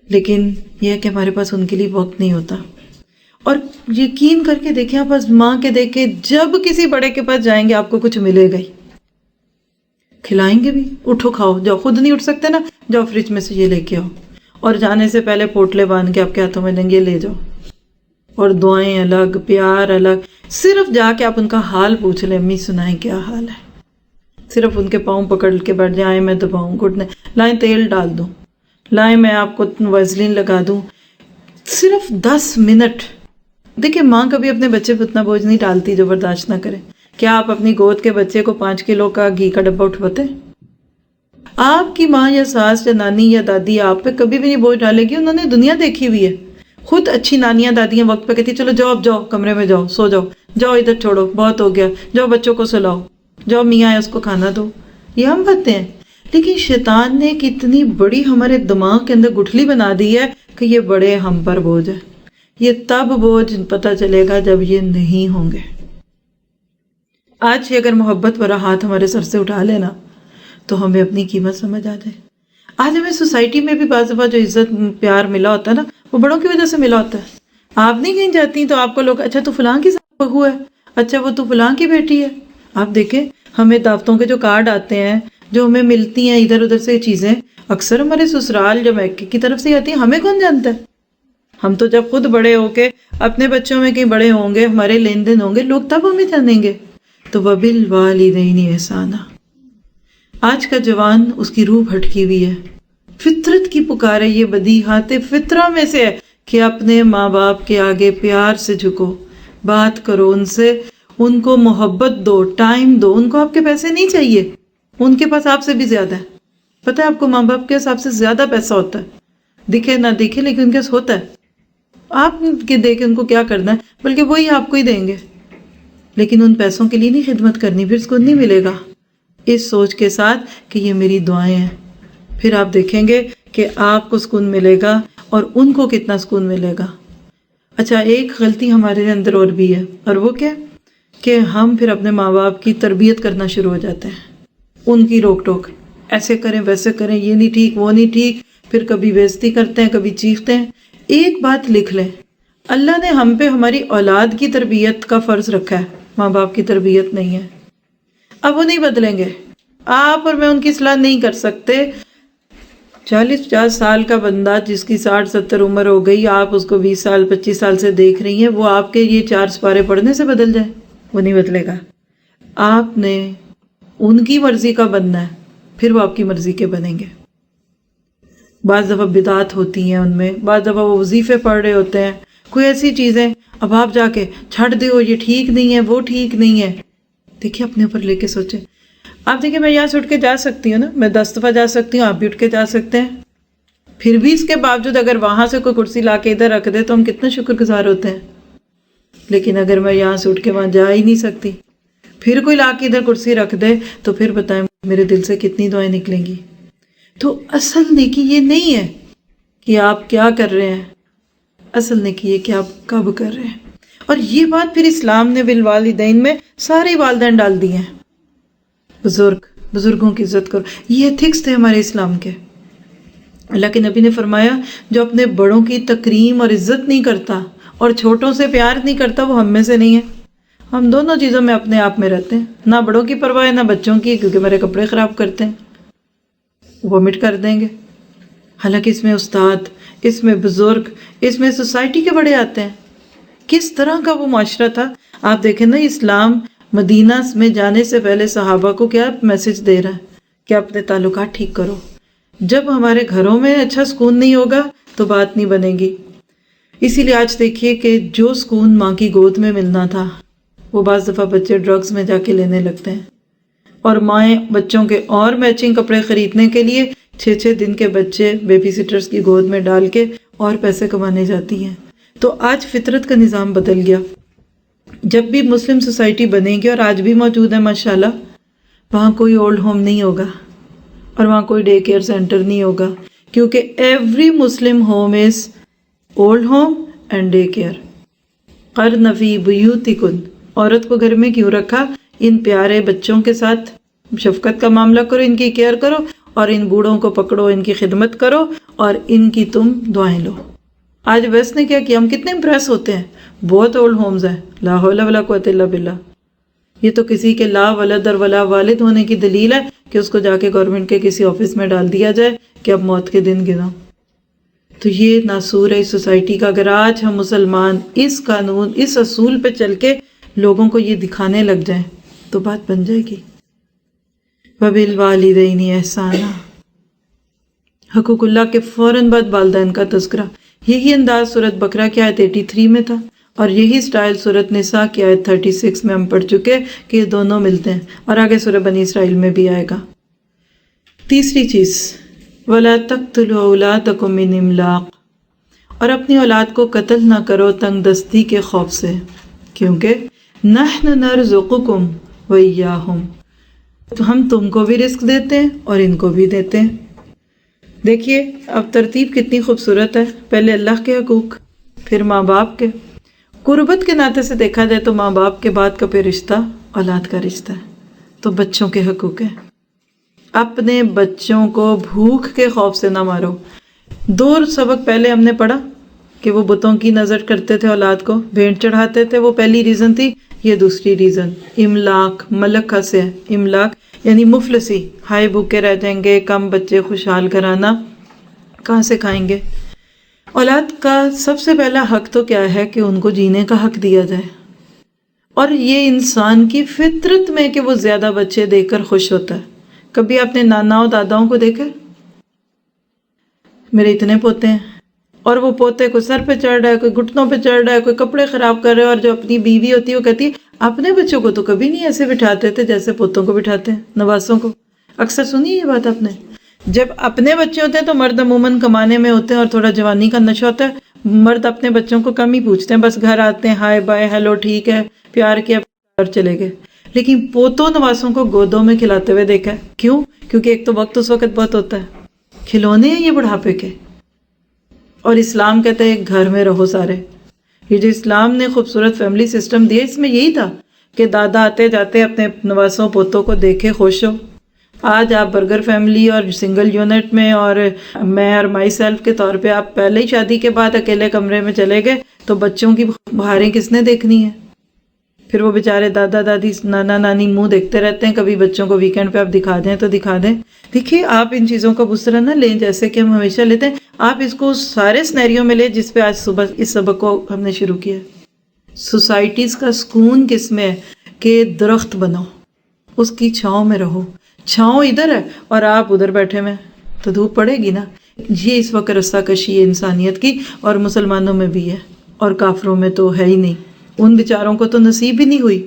لیکن یہ ہے کہ ہمارے پاس ان کے لیے وقت نہیں ہوتا۔ اور یقین کر کے دیکھیں، آپ بس ماں کے دیکھیں، جب کسی بڑے کے پاس جائیں گے آپ کو کچھ ملے گا ہی، کھلائیں گے بھی، اٹھو کھاؤ، جاؤ، خود نہیں اٹھ سکتے نا، جاؤ فریج میں سے یہ لے کے آؤ، اور جانے سے پہلے پوٹلے باندھ کے آپ کے ہاتھوں میں دیں گے یہ لے جاؤ، اور دعائیں الگ، پیار الگ۔ صرف جا کے آپ ان کا حال پوچھ لیں، امی سنائیں کیا حال ہے، صرف ان کے پاؤں پکڑ کے بیٹھ جائیں، میں دباؤں گھٹنے، لائیں تیل ڈال دوں، لائیں میں آپ کو ویزلین لگا دوں، صرف 10 منٹ۔ دیکھیں ماں کبھی اپنے بچے پہ اتنا بوجھ نہیں ڈالتی جو برداشت نہ کرے۔ کیا آپ اپنی گود کے بچے کو 5 کلو کا گھی کا ڈبہ اٹھواتے؟ آپ کی ماں یا ساس یا نانی یا دادی آپ پہ کبھی بھی نہیں بوجھ ڈالے گی، انہوں نے دنیا دیکھی ہوئی ہے۔ خود اچھی نانیاں دادیاں وقت پہ کہتی چلو جاؤ، اب جاؤ کمرے میں جاؤ، سو جاؤ، جاؤ ادھر چھوڑو، بہت ہو گیا، جاؤ بچوں کو سلاؤ، جاؤ میاں ہے اس کو کھانا دو۔ یہ ہم باتیں ہیں، لیکن شیطان نے کتنی بڑی ہمارے دماغ کے اندر گٹھلی بنا دی ہے کہ یہ بڑے ہم پر بوجھ ہے۔ یہ تب بوجھ پتہ چلے گا جب یہ نہیں ہوں گے۔ آج اگر محبت بھرا ہاتھ ہمارے سر سے اٹھا لینا تو ہمیں اپنی قیمت سمجھ آ جائے۔ آج ہمیں سوسائٹی میں بھی بعض دفعہ جو عزت پیار ملا ہوتا ہے نا، وہ بڑوں کی وجہ سے ملا ہوتا ہے۔ آپ نہیں کہیں جاتی تو آپ کو لوگ اچھا تو فلاں کی بہو ہے، اچھا وہ تو فلاں کی بیٹی ہے۔ آپ دیکھیں ہمیں دعوتوں کے جو کارڈ آتے ہیں، جو ہمیں ملتی ہیں ادھر ادھر سے چیزیں، اکثر ہمارے سسرال جو میکے کی طرف سے آتی ہیں، ہمیں کون جانتا ہے؟ ہم تو جب خود بڑے ہو کے اپنے بچوں میں کہیں بڑے ہوں گے، ہمارے لین دین ہوں گے، لوگ تب ہمیں جانیں گے۔ تو وَبِالْوَالِدَيْنِ احسانا۔ آج کا جوان اس کی روح بھٹکی ہوئی ہے، فطرت کی پکار ہے، یہ بدیہات فطرہ میں سے ہے کہ اپنے ماں باپ کے آگے پیار سے جھکو، بات کرو ان سے، ان کو محبت دو، ٹائم دو، ان کو آپ کے پیسے نہیں چاہیے، ان کے پاس آپ سے بھی زیادہ ہے۔ پتہ ہے آپ کو ماں باپ کے حساب سے زیادہ پیسہ ہوتا ہے، دکھے نہ دکھے لیکن ان کے پاس ہوتا ہے۔ آپ کے دیکھیں ان کو کیا کرنا ہے، بلکہ وہی آپ کو ہی دیں گے، لیکن ان پیسوں کے لیے نہیں خدمت کرنی، پھر سکون نہیں ملے گا۔ اس سوچ کے ساتھ کہ یہ میری دعائیں ہیں، پھر آپ دیکھیں گے کہ آپ کو سکون ملے گا اور ان کو کتنا سکون ملے گا۔ اچھا ایک غلطی ہمارے اندر اور بھی ہے، اور وہ کیا کہ ہم پھر اپنے ماں باپ کی تربیت کرنا شروع ہو جاتے ہیں، ان کی روک ٹوک، ایسے کریں ویسے کریں، یہ نہیں ٹھیک وہ نہیں ٹھیک، پھر کبھی بےعزتی کرتے ہیں کبھی چیختے ہیں۔ ایک بات لکھ لیں، اللہ نے ہم پہ ہماری اولاد کی تربیت کا فرض رکھا ہے، ماں باپ کی تربیت نہیں ہے۔ اب وہ نہیں بدلیں گے، آپ اور میں ان کی اصلاح نہیں کر سکتے۔ 40-50 سال کا بندہ جس کی 60-70 عمر ہو گئی، آپ اس کو 20 سال 25 سال سے دیکھ رہی ہیں، وہ آپ کے یہ 4 سپارے پڑھنے سے بدل جائے؟ وہ نہیں بدلے گا۔ آپ نے ان کی مرضی کا بننا ہے، پھر وہ آپ کی مرضی کے بنیں گے۔ بعض دفعہ بدعات ہوتی ہیں ان میں، بعض دفعہ وہ وظیفے پڑھ رہے ہوتے ہیں، کوئی ایسی چیزیں، اب آپ جا کے چھڑ دیو یہ ٹھیک نہیں ہے وہ ٹھیک نہیں ہے۔ دیکھیں اپنے اوپر لے کے سوچیں۔ آپ دیکھیں میں یہاں سے اٹھ کے جا سکتی ہوں نا، میں 10 دفعہ جا سکتی ہوں، آپ بھی اٹھ کے جا سکتے ہیں، پھر بھی اس کے باوجود اگر وہاں سے کوئی کرسی لا کے ادھر رکھ دے تو ہم کتنا شکر گزار ہوتے ہیں۔ لیکن اگر میں یہاں سے اٹھ کے وہاں جا ہی نہیں سکتی، پھر کوئی لا کے ادھر کرسی رکھ دے تو پھر بتائیں میرے دل سے کتنی دعائیں نکلیں گی. تو اصل نیکی یہ نہیں ہے کہ آپ کیا کر رہے ہیں، اصل نیکی یہ کہ آپ کب کر رہے ہیں. اور یہ بات پھر اسلام نے بالوالدین میں سارے والدین ڈال دی ہیں. بزرگوں کی عزت کرو، یہ ایتھکس تھے ہمارے اسلام کے. اللہ کے نبی نے فرمایا جو اپنے بڑوں کی تکریم اور عزت نہیں کرتا اور چھوٹوں سے پیار نہیں کرتا وہ ہم میں سے نہیں ہے. ہم دونوں چیزوں میں اپنے آپ میں رہتے ہیں، نہ بڑوں کی پرواہ ہے نہ بچوں کی، کیونکہ میرے کپڑے خراب کرتے ہیں وومٹ کر دیں گے. حالانکہ اس میں استاد، اس میں بزرگ، اس میں سوسائٹی کے بڑے آتے ہیں. کس طرح کا وہ معاشرہ تھا. آپ دیکھیں نا، اسلام مدینہ میں جانے سے پہلے صحابہ کو کیا میسج دے رہا ہے کہ اپنے تعلقات ٹھیک کرو. جب ہمارے گھروں میں اچھا سکون نہیں ہوگا تو بات نہیں بنے گی. اسی لیے آج دیکھیے کہ جو سکون ماں کی گود میں ملنا تھا وہ بعض دفعہ بچے ڈرگز میں جا کے لینے لگتے ہیں، اور مائیں بچوں کے اور میچنگ کپڑے خریدنے کے لیے 6 دن کے بچے بیبی سٹرز کی گود میں ڈال کے اور پیسے کمانے جاتی ہیں. تو آج فطرت کا نظام بدل گیا. جب بھی مسلم سوسائٹی بنے گی، اور آج بھی موجود ہے ماشاءاللہ، وہاں کوئی اولڈ ہوم نہیں ہوگا اور وہاں کوئی ڈے کیئر سینٹر نہیں ہوگا، کیونکہ every Muslim home is old home and day care. قرن فی بیوتکن، عورت کو گھر میں کیوں رکھا؟ ان پیارے بچوں کے ساتھ شفقت کا معاملہ کرو، ان کی کیئر کرو، اور ان بوڑھوں کو پکڑو، ان کی خدمت کرو، اور ان کی تم دعائیں لو. آج ویسٹ نے کیا کیا، ہم کتنے امپریس ہوتے ہیں. بہت اولڈ ہومز ہیں، لا حول ولا قوت الا باللہ. یہ تو کسی کے لا ولد اور ولا والد ہونے کی دلیل ہے کہ اس کو جا کے گورنمنٹ کے کسی آفس میں ڈال دیا جائے کہ اب موت کے دن گنو. تو یہ ناسور ہے اس سوسائٹی کا. اگر آج ہم مسلمان اس قانون، اس اصول پہ چل کے لوگوں کو یہ دکھانے لگ جائیں تو بات بن جائے گی. وَبِالْوَالِدَيْنِ احسانا، حقوق اللہ کے فوراً بعد والدین کا تذکرہ. یہی انداز سورۃ بقرہ کی آیت 83 میں تھا، اور یہی سٹائل سورۃ نساء کی آیت 36 میں ہم پڑھ چکے کہ یہ دونوں ملتے ہیں، اور آگے سورہ بنی اسرائیل میں بھی آئے گا. تیسری چیز، وَلَا تَقْتُلُوا أَوْلَادَكُم مِّنْ إِمْلَاقٍ، اور اپنی اولاد کو قتل نہ کرو تنگ دستی کے خوف سے، کیونکہ نَحْنُ نَرْزُقُكُمْ وَإِيَّاهُمْ، تو ہم تم کو بھی رزق دیتے ہیں اور ان کو بھی دیتے ہیں. دیکھیے اب ترتیب کتنی خوبصورت ہے. پہلے اللہ کے حقوق، پھر ماں باپ کے. قربت کے ناطے سے دیکھا جائے تو ماں باپ کے بعد کا پھر رشتہ اولاد کا رشتہ ہے. تو بچوں کے حقوق ہیں. اپنے بچوں کو بھوک کے خوف سے نہ مارو. 2 سبق پہلے ہم نے پڑھا کہ وہ بتوں کی نظر کرتے تھے، اولاد کو بھینٹ چڑھاتے تھے، وہ پہلی ریزن تھی. یہ دوسری ریزن املاک، ملک سے ہے. املاک یعنی مفلسی، ہائے بھوکے رہ جائیں گے، کم بچے خوشحال کرانا، کہاں سے کھائیں گے. اولاد کا سب سے پہلا حق تو کیا ہے کہ ان کو جینے کا حق دیا جائے. اور یہ انسان کی فطرت میں کہ وہ زیادہ بچے دے کر خوش ہوتا ہے. کبھی اپنے ناناؤں داداؤں کو دیکھا، میرے اتنے پوتے ہیں، اور وہ پوتے کوئی سر پہ چڑھ رہا ہے، کوئی گھٹنوں پہ چڑھ رہا ہے، کوئی کپڑے خراب کر رہے ہیں. اور جو اپنی بیوی ہوتی ہے وہ کہتی ہے اپنے بچوں کو تو کبھی نہیں ایسے بٹھاتے تھے جیسے پوتوں کو بٹھاتے ہیں، نواسوں کو. اکثر سنی یہ بات آپ نے. جب اپنے بچے ہوتے ہیں تو مرد عموماً کمانے میں ہوتے ہیں اور تھوڑا جوانی کا نشہ ہوتا ہے. مرد اپنے بچوں کو کم ہی پوچھتے ہیں، بس گھر آتے ہیں، ہائے بائے ہیلو ٹھیک ہے، پیار کیا اور چلے گئے. لیکن پوتوں نواسوں کو گودوں میں کھلاتے ہوئے دیکھا ہے. کیوں؟ کیونکہ ایک تو وقت اس وقت بہت ہوتا ہے، کھلونے ہیں یہ بڑھاپے کے. اور اسلام کہتا ہے ایک گھر میں رہو سارے. یہ جو اسلام نے خوبصورت فیملی سسٹم دیا، اس میں یہی تھا کہ دادا آتے جاتے اپنے نواسوں پوتوں کو دیکھے خوش ہو. آج آپ برگر فیملی اور سنگل یونٹ میں، اور میں اور مائی سیلف کے طور پہ آپ پہلے ہی شادی کے بعد اکیلے کمرے میں چلے گئے تو بچوں کی بہاریں کس نے دیکھنی ہے؟ پھر وہ بیچارے دادا دادی نانا نانی منہ دیکھتے رہتے ہیں. کبھی بچوں کو ویکینڈ پہ آپ دکھا دیں تو دکھا دیں. دیکھیے آپ ان چیزوں کا اس طرح نہ لیں جیسے کہ ہم ہمیشہ لیتے ہیں. آپ اس کو سارے سنیریوں میں لیں جس پہ آج صبح اس سبق کو ہم نے شروع کیا. سوسائٹیز کا سکون کس میں ہے کہ درخت بنو، اس کی چھاؤں میں رہو. چھاؤں ادھر ہے اور آپ ادھر بیٹھے میں تو دھوپ پڑے گی نا. یہ اس وقت رستہ کشی ہے انسانیت کی، اور مسلمانوں میں بھی ہے اور کافروں میں تو ہے ہی نہیں. ان بیچاروں کو تو نصیب ہی نہیں ہوئی.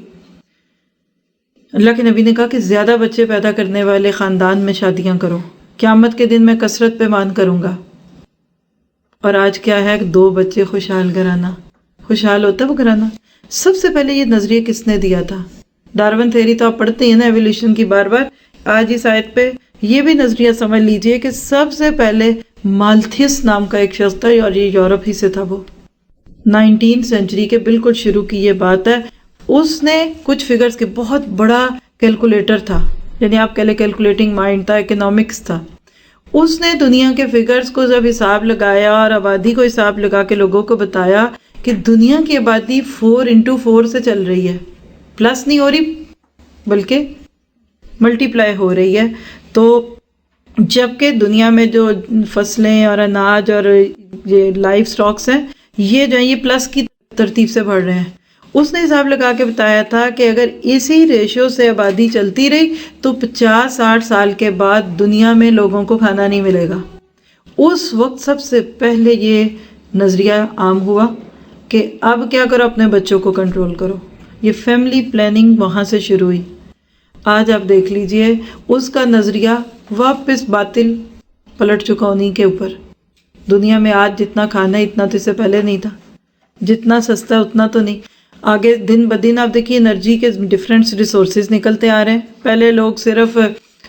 اللہ کے نبی نے کہا کہ زیادہ بچے پیدا کرنے والے خاندان میں شادیاں کرو، قیامت کے دن میں کثرت پہ مان کروں گا. اور آج کیا ہے، 2 بچے خوشحال گھرانا. خوشحال ہوتا ہے وہ گھرانا. سب سے پہلے یہ نظریہ کس نے دیا تھا؟ ڈارون تھیوری تو آپ پڑھتے ہیں نا ایولیوشن کی بار بار، آج اس آیت پہ یہ بھی نظریہ سمجھ لیجئے کہ سب سے پہلے مالتھیس نام کا ایک شخص تھا اور یہ یورپ ہی سے تھا. وہ 19 سینچری کے بالکل شروع کی یہ بات ہے. اس نے کچھ فگرز کے بہت بڑا کیلکولیٹر تھا، یعنی آپ کہہ لیں کیلکولیٹنگ مائنڈ تھا، اکنامکس تھا. اس نے دنیا کے فگرز کو جب حساب لگایا اور آبادی کو حساب لگا کے لوگوں کو بتایا کہ دنیا کی آبادی 4x4 سے چل رہی ہے، پلس نہیں ہو رہی بلکہ ملٹی پلائی ہو رہی ہے. تو جبکہ دنیا میں جو فصلیں اور اناج اور یہ لائف سٹاکس ہیں یہ جو ہیں یہ پلس کی ترتیب سے بڑھ رہے ہیں. اس نے حساب لگا کے بتایا تھا کہ اگر اسی ریشو سے آبادی چلتی رہی تو 50-60 سال کے بعد دنیا میں لوگوں کو کھانا نہیں ملے گا. اس وقت سب سے پہلے یہ نظریہ عام ہوا کہ اب کیا کرو، اپنے بچوں کو کنٹرول کرو. یہ فیملی پلاننگ وہاں سے شروع ہوئی. آج آپ دیکھ لیجئے اس کا نظریہ واپس باطل پلٹ چکا انہیں کے اوپر. دنیا میں آج جتنا کھانا ہے اتنا تو اس سے پہلے نہیں تھا، جتنا سستا ہے اتنا تو نہیں. آگے دن بدن آپ دیکھیے انرجی کے ڈفرینٹ ریسورسز نکلتے آ رہے ہیں. پہلے لوگ صرف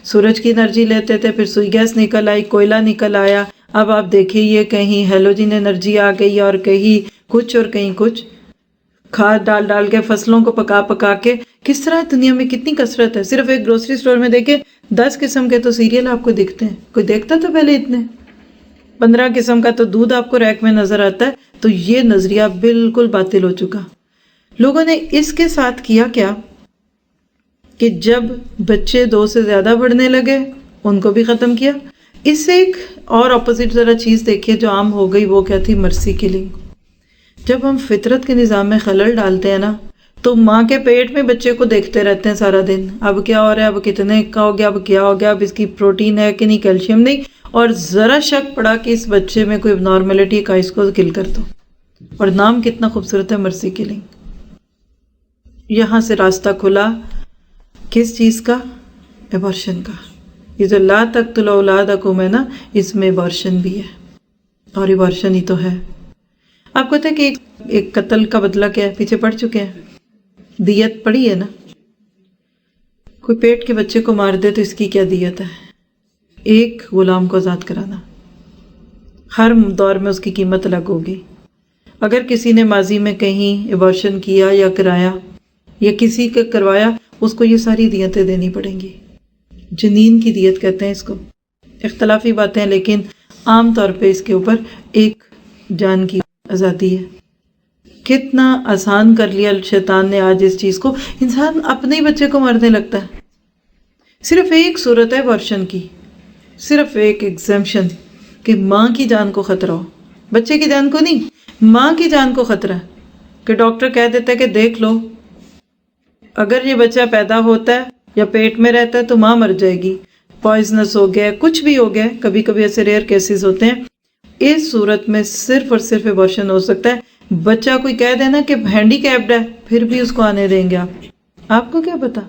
سورج کی انرجی لیتے تھے، پھر سوئی گیس نکل آئی، کوئلہ نکل آیا. اب آپ دیکھیے یہ کہیں ہیلوجن انرجی آ گئی اور کہیں کچھ اور کہیں کچھ. کھاد ڈال ڈال کے فصلوں کو پکا پکا کے کس طرح دنیا میں کتنی کثرت ہے. صرف ایک گروسری سٹور میں دیکھیں 10 قسم کے تو سیریل آپ کو دکھتے ہیں. کوئی دیکھتا تھا پہلے اتنے؟ 15 قسم کا تو دودھ آپ کو ریک میں نظر آتا ہے. تو یہ نظریہ بالکل باطل ہو چکا. لوگوں نے اس کے ساتھ کیا کیا کہ جب بچے 2 سے زیادہ بڑھنے لگے ان کو بھی ختم کیا. اس سے ایک اور اپوزٹ ذرا چیز دیکھیے جو عام ہو گئی، وہ کیا تھی؟ مرسی کلنگ. جب ہم فطرت کے نظام میں خلل ڈالتے ہیں نا تو ماں کے پیٹ میں بچے کو دیکھتے رہتے ہیں سارا دن، اب کیا ہو رہا ہے، اب کتنے کا ہو گیا، اب کیا ہو گیا، اب اس کی پروٹین ہے کہ نہیں، کیلشیم نہیں، اور ذرا شک پڑا کہ اس بچے میں کوئی نارملٹی کا، اس کو کل کر دو. اور نام کتنا خوبصورت ہے، مرسی کلنگ. یہاں سے راستہ کھلا کس چیز کا؟ ایبارشن کا. یہ جو لا تقتلوا اولادکم ہے نا، اس میں ایبارشن بھی ہے، اور ایبارشن ہی تو ہے. آپ کو پتہ ہے کہ ایک قتل کا بدلہ کیا ہے؟ پیچھے پڑ چکے ہیں، دیت پڑی ہے نا. کوئی پیٹ کے بچے کو مار دے تو اس کی کیا دیت ہے؟ ایک غلام کو آزاد کرانا. ہر دور میں اس کی قیمت الگ ہوگی. اگر کسی نے ماضی میں کہیں ایبارشن کیا یا کرایا یا کسی کا کروایا، اس کو یہ ساری دیتیں دینی پڑیں گی. جنین کی دیت کہتے ہیں اس کو. اختلافی باتیں ہیں لیکن عام طور پہ اس کے اوپر ایک جان کی آزادی ہے. کتنا آسان کر لیا شیطان نے آج اس چیز کو. انسان اپنے ہی بچے کو مارنے لگتا ہے. صرف ایک صورت ہے ایبارشن کی، صرف ایک ایگزمپشن کہ ماں کی جان کو خطرہ ہو، بچے کی جان کو نہیں، ماں کی جان کو خطرہ ہے. کہ ڈاکٹر کہہ دیتا ہے کہ دیکھ لو اگر یہ بچہ پیدا ہوتا ہے یا پیٹ میں رہتا ہے تو ماں مر جائے گی، پوائزنس ہو گیا، کچھ بھی ہو گیا. کبھی کبھی ایسے ریئر کیسز ہوتے ہیں. اس صورت میں صرف اور صرف ایبارشن ہو سکتا ہے. بچہ کوئی کہہ دینا کہ ہینڈی کیپڈ ہے پھر بھی اس کو آنے دیں گے. آپ کو کیا پتا؟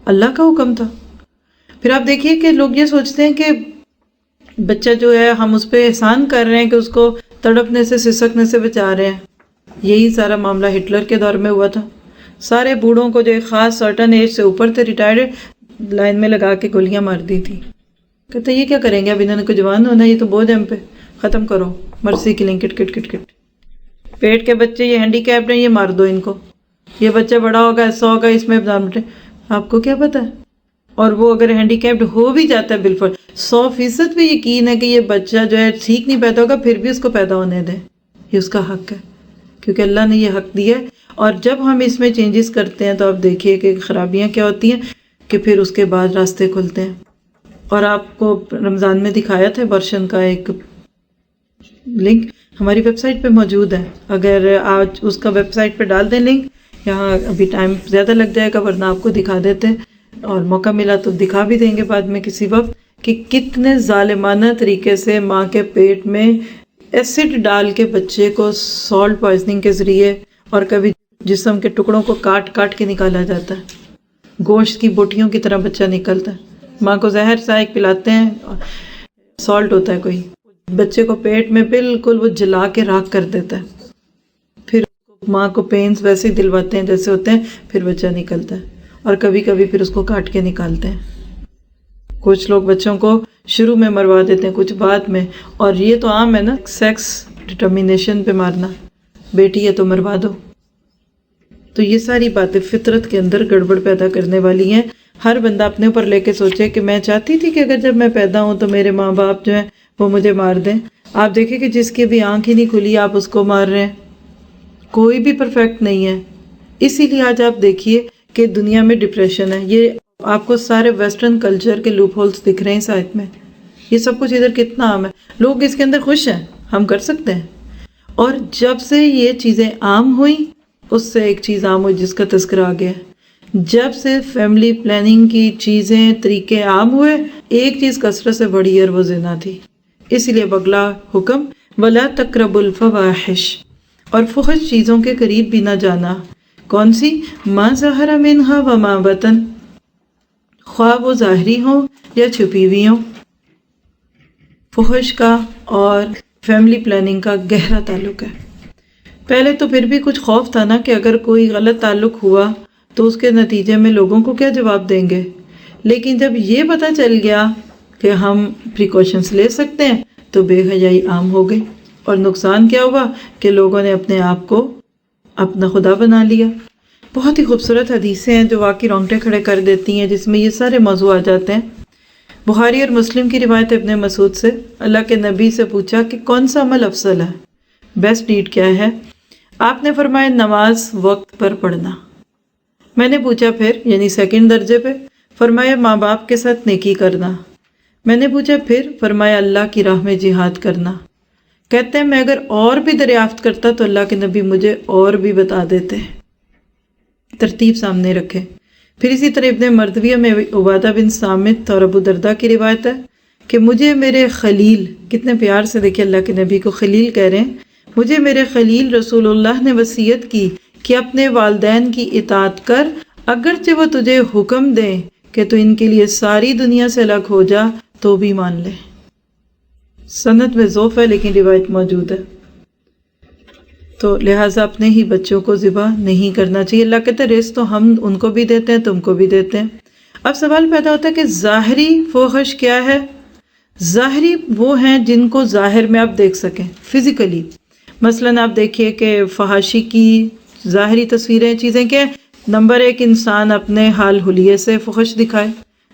اللہ کا حکم تھا. پھر آپ دیکھیے کہ لوگ یہ سوچتے ہیں کہ بچہ جو ہے ہم اس پہ احسان کر رہے ہیں کہ اس کو تڑپنے سے سسکنے سے بچا رہے ہیں. یہی سارا معاملہ ہٹلر کے دور میں ہوا تھا. سارے بوڑھوں کو جو ایک خاص سرٹن ایج سے اوپر تھے ریٹائرڈ لائن میں لگا کے گولیاں مار دی تھی. کہتے یہ کیا کریں گے، اب انہوں نے کوئی جوان ہونا، یہ تو بوجھ ہم پہ، ختم کرو، مرسی کلنگ، کٹ کٹ کٹ کٹ. پیٹ کے بچے یہ ہینڈی کیپڈ ہیں، یہ مار دو ان کو. یہ بچہ بڑا ہوگا، ایسا ہوگا، اس میں آپ کو کیا پتا ہے؟ اور وہ اگر ہینڈی کیپڈ ہو بھی جاتا ہے بالکل 100% بھی یقین ہے کہ یہ بچہ جو ہے ٹھیک نہیں پیدا ہوگا، پھر بھی اس کو پیدا ہونے دیں. یہ اس کا حق ہے کیونکہ اللہ نے یہ حق دیا ہے. اور جب ہم اس میں چینجز کرتے ہیں تو آپ دیکھیے کہ خرابیاں کیا ہوتی ہیں کہ پھر اس کے بعد راستے کھلتے ہیں. اور آپ کو رمضان میں دکھایا تھا برشن کا ایک لنک ہماری ویب سائٹ پہ موجود ہے. اگر آج اس کا ویب سائٹ پہ ڈال دیں لنک، یہاں ابھی ٹائم زیادہ لگ جائے گا ورنہ آپ کو دکھا دیتے، اور موقع ملا تو دکھا بھی دیں گے بعد میں کسی وقت، کہ کتنے ظالمانہ طریقے سے ماں کے پیٹ میں ایسڈ ڈال کے بچے کو سالٹ پوائزننگ کے ذریعے اور کبھی جسم کے ٹکڑوں کو کاٹ کاٹ کے نکالا جاتا ہے. گوشت کی بوٹیوں کی طرح بچہ نکلتا ہے. ماں کو زہر سائق پلاتے ہیں، سالٹ ہوتا ہے کوئی، بچے کو پیٹ میں بالکل وہ جلا کے راکھ کر دیتا ہے. پھر ماں کو پینز ویسے ہی دلواتے ہیں جیسے ہوتے ہیں، پھر بچہ نکلتا ہے. اور کبھی کبھی پھر اس کو کاٹ کے نکالتے ہیں. کچھ لوگ بچوں کو شروع میں مروا دیتے ہیں، کچھ بعد میں، اور یہ تو عام ہے نا، سیکس ڈٹرمینیشن پہ مارنا، بیٹی ہے تو مروا دو۔ تو یہ ساری باتیں فطرت کے اندر گڑبڑ پیدا کرنے والی ہیں۔ ہر بندہ اپنے اوپر لے کے سوچے کہ میں چاہتی تھی کہ اگر جب میں پیدا ہوں تو میرے ماں باپ جو ہیں وہ مجھے مار دیں۔ آپ دیکھیں کہ جس کی بھی آنکھ ہی نہیں کھلی آپ اس کو مار رہے ہیں۔ کوئی بھی پرفیکٹ نہیں ہے۔ اسی لیے آج آپ دیکھیے کہ دنیا میں ڈپریشن ہے۔ یہ آپ کو سارے ویسٹرن کلچر کے لوپ ہولز دکھ رہے ہیں اس آیت میں۔ یہ سب کچھ ادھر کتنا عام ہے، لوگ اس کے اندر خوش ہیں، ہم کر سکتے ہیں۔ اور جب سے یہ چیزیں عام ہوئیں، اس سے ایک چیز عام ہوئی جس کا تذکرہ آ گیا ہے۔ جب سے فیملی پلاننگ کی چیزیں، طریقے عام ہوئے، ایک چیز کثرت سے بڑھی اور وہ زنا تھی۔ اسی لیے اگلا حکم وَلَا تَقْرَبُوا الْفَوَاحِشَ، اور فحش چیزوں کے قریب بھی نہ جانا۔ کون سی؟ مَا ظَهَرَ مِنْهَا وَمَا بَطَنَ، خواہ وہ ظاہری ہوں یا چھپی ہوئی ہوں۔ فحش کا اور فیملی پلاننگ کا گہرا تعلق ہے۔ پہلے تو پھر بھی کچھ خوف تھا نا کہ اگر کوئی غلط تعلق ہوا تو اس کے نتیجے میں لوگوں کو کیا جواب دیں گے، لیکن جب یہ پتہ چل گیا کہ ہم پریکاشنز لے سکتے ہیں تو بے حیائی عام ہو گئی، اور نقصان کیا ہوا کہ لوگوں نے اپنے آپ کو اپنا خدا بنا لیا۔ بہت ہی خوبصورت حدیثیں ہیں جو واقعی رونگٹے کھڑے کر دیتی ہیں، جس میں یہ سارے موضوع آ جاتے ہیں۔ بخاری اور مسلم کی روایت ابن مسعود سے، اللہ کے نبی سے پوچھا کہ کون سا عمل افضل ہے، بیسٹ ڈیڈ کیا ہے؟ آپ نے فرمایا نماز وقت پر پڑھنا۔ میں نے پوچھا پھر، یعنی سیکنڈ درجے پہ؟ فرمایا ماں باپ کے ساتھ نیکی کرنا۔ میں نے پوچھا پھر؟ فرمایا اللہ کی راہ میں جہاد کرنا۔ کہتے ہیں میں اگر اور بھی دریافت کرتا تو اللہ کے نبی مجھے اور بھی بتا دیتے۔ ترتیب سامنے رکھے۔ پھر اسی طرح ابن مردویہ میں عبادہ بن صامت اور ابو درداء کی روایت ہے کہ مجھے میرے خلیل، کتنے پیار سے دیکھیں اللہ کے نبی کو خلیل کہہ رہے ہیں، مجھے میرے خلیل رسول اللہ نے وصیت کی کہ اپنے والدین کی اطاعت کر، اگرچہ وہ تجھے حکم دیں کہ تو ان کے لیے ساری دنیا سے الگ ہو جا تو بھی مان لے۔ سند میں ضعف ہے لیکن روایت موجود ہے۔ تو لہٰذا اپنے ہی بچوں کو ذبح نہیں کرنا چاہیے۔ اللہ کہتے ہیں رزق تو ہم ان کو بھی دیتے ہیں، تم کو بھی دیتے ہیں۔ اب سوال پیدا ہوتا ہے کہ ظاہری فحش کیا ہے؟ ظاہری وہ ہیں جن کو ظاہر میں آپ دیکھ سکیں، فزیکلی۔ مثلاً آپ دیکھیے کہ فحاشی کی ظاہری تصویریں چیزیں کیا ہیں؟ نمبر ایک، انسان اپنے حال حلیے سے فحش دکھائے،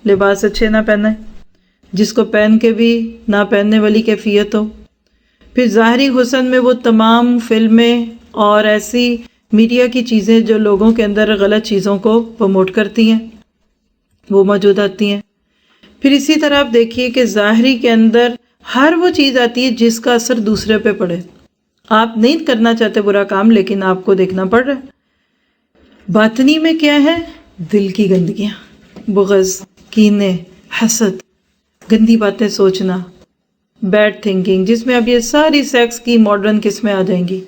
لباس اچھے نہ پہنے، جس کو پہن کے بھی نہ پہننے والی کیفیت ہو۔ پھر ظاہری حسن میں وہ تمام فلمیں اور ایسی میڈیا کی چیزیں جو لوگوں کے اندر غلط چیزوں کو پروموٹ کرتی ہیں وہ موجود آتی ہیں۔ پھر اسی طرح آپ دیکھیے کہ ظاہری کے اندر ہر وہ چیز آتی ہے جس کا اثر دوسرے پہ پڑے۔ آپ نہیں کرنا چاہتے برا کام لیکن آپ کو دیکھنا پڑ رہا ہے۔ باطنی میں کیا ہے؟ دل کی گندگیاں، بغض، کینے، حسد، گندی باتیں سوچنا، بیڈ تھنکنگ، جس میں اب یہ ساری سیکس کی ماڈرن قسمیں آ جائیں گی۔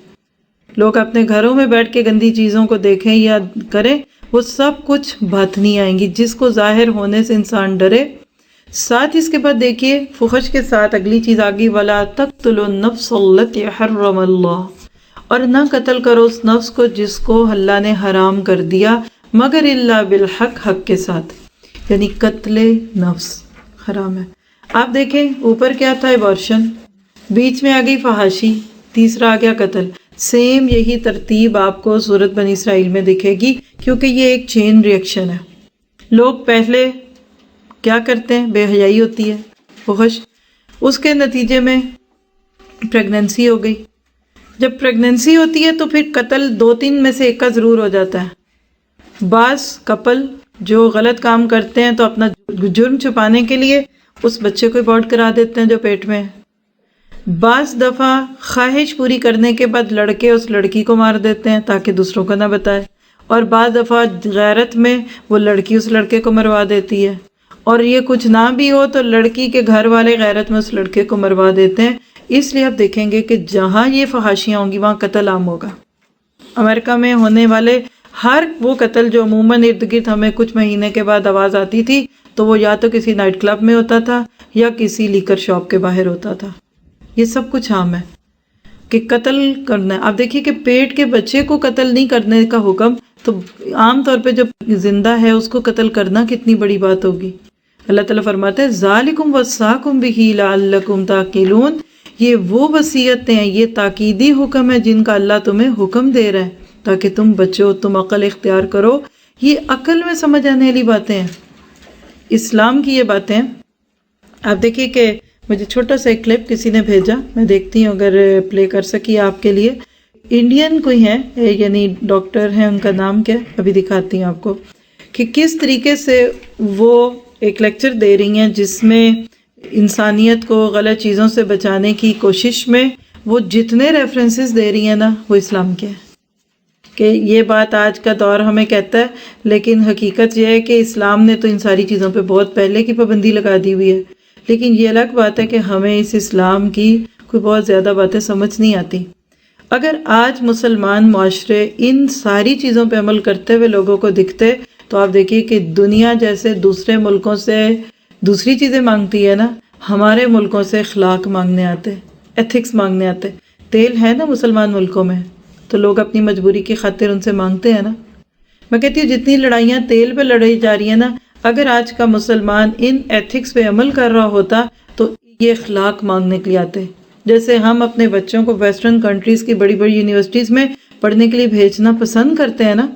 لوگ اپنے گھروں میں بیٹھ کے گندی چیزوں کو دیکھیں یا کریں، وہ سب کچھ باطنی آئیں گی جس کو ظاہر ہونے سے انسان ڈرے۔ ساتھ اس کے بعد دیکھیے فحش کے ساتھ اگلی چیز آگی، وَلَا تَقْتُلُوا النَّفْسَ الَّتِي حَرَّمَ اللَّهُ، اور نہ قتل کرو اس نفس کو جس کو اللہ نے حرام کر دیا مگر الا بالحق، حق کے ساتھ، یعنی قتل نفس حرام ہے۔ آپ دیکھیں اوپر کیا تھا؟ ایبارشن، بیچ میں آ گئی فحاشی، تیسرا آ گیا قتل۔ سیم یہی ترتیب آپ کو سورۃ بنی اسرائیل میں دکھے گی، کیونکہ یہ ایک چین ریئیکشن ہے۔ لوگ پہلے کیا کرتے ہیں؟ بے حیائی ہوتی ہے، فحش، اس کے نتیجے میں پریگننسی ہو گئی۔ جب پریگننسی ہوتی ہے تو پھر قتل دو تین میں سے ایک کا ضرور ہو جاتا ہے۔ بعض کپل جو غلط کام کرتے ہیں تو اپنا جرم چھپانے کے لیے اس بچے کو ابورٹ کرا دیتے ہیں جو پیٹ میں ہے۔ بعض دفعہ خواہش پوری کرنے کے بعد لڑکے اس لڑکی کو مار دیتے ہیں تاکہ دوسروں کو نہ بتائے، اور بعض دفعہ غیرت میں وہ لڑکی اس لڑکے کو مروا دیتی ہے، اور یہ کچھ نہ بھی ہو تو لڑکی کے گھر والے غیرت میں اس لڑکے کو مروا دیتے ہیں۔ اس لیے آپ دیکھیں گے کہ جہاں یہ فحاشیاں ہوں گی وہاں قتل عام ہوگا۔ امریکہ میں ہونے والے ہر وہ قتل جو عموماً ارد گرد ہمیں کچھ مہینے کے بعد آواز آتی تھی تو وہ یا تو کسی نائٹ کلب میں ہوتا تھا یا کسی لیکر شاپ کے باہر ہوتا تھا۔ یہ سب کچھ عام ہے کہ قتل کرنا ہے۔ آپ دیکھیے کہ پیٹ کے بچے کو قتل نہیں کرنے کا حکم، تو عام طور پہ جو زندہ ہے اس کو قتل کرنا کتنی بڑی بات ہوگی۔ اللہ تعالیٰ فرماتا ہے ذالکم وصاکم بہ لعلکم تعقلون، یہ وہ وصیتیں ہیں، یہ تاکیدی حکم ہے جن کا اللہ تمہیں حکم دے رہا ہے تاکہ تم بچو، تم عقل اختیار کرو. یہ عقل میں سمجھ آنے والی باتیں ہیں، اسلام کی یہ باتیں. آپ دیکھیے کہ مجھے چھوٹا سا ایک کلپ کسی نے بھیجا، میں دیکھتی ہوں اگر پلے کر سکی آپ کے لیے. انڈین کوئی ہیں، یعنی ڈاکٹر ہیں، ان کا نام کیا، ابھی دکھاتی ہوں آپ کو کہ کس طریقے سے وہ ایک لیکچر دے رہی ہیں جس میں انسانیت کو غلط چیزوں سے بچانے کی کوشش میں وہ جتنے ریفرنسز دے رہی ہیں نا وہ اسلام کے ہیں. کہ یہ بات آج کا دور ہمیں کہتا ہے، لیکن حقیقت یہ ہے کہ اسلام نے تو ان ساری چیزوں پہ بہت پہلے کی پابندی لگا دی ہوئی ہے. لیکن یہ الگ بات ہے کہ ہمیں اس اسلام کی کوئی بہت زیادہ باتیں سمجھ نہیں آتی. اگر آج مسلمان معاشرے ان ساری چیزوں پہ عمل کرتے ہوئے لوگوں کو دکھتے تو آپ دیکھیے کہ دنیا جیسے دوسرے ملکوں سے دوسری چیزیں مانگتی ہے نا، ہمارے ملکوں سے اخلاق مانگنے آتے، ایتھکس مانگنے آتے. تیل ہے نا مسلمان ملکوں میں تو لوگ اپنی مجبوری کی خاطر ان سے مانگتے ہیں نا. میں کہتی ہوں جتنی لڑائیاں تیل پہ لڑائی جا رہی ہیں نا، اگر آج کا مسلمان ان ایتھکس پہ عمل کر رہا ہوتا تو یہ اخلاق مانگنے کے لیے آتے. جیسے ہم اپنے بچوں کو ویسٹرن کنٹریز کی بڑی بڑی یونیورسٹیز میں پڑھنے کے لیے بھیجنا پسند کرتے ہیں نا،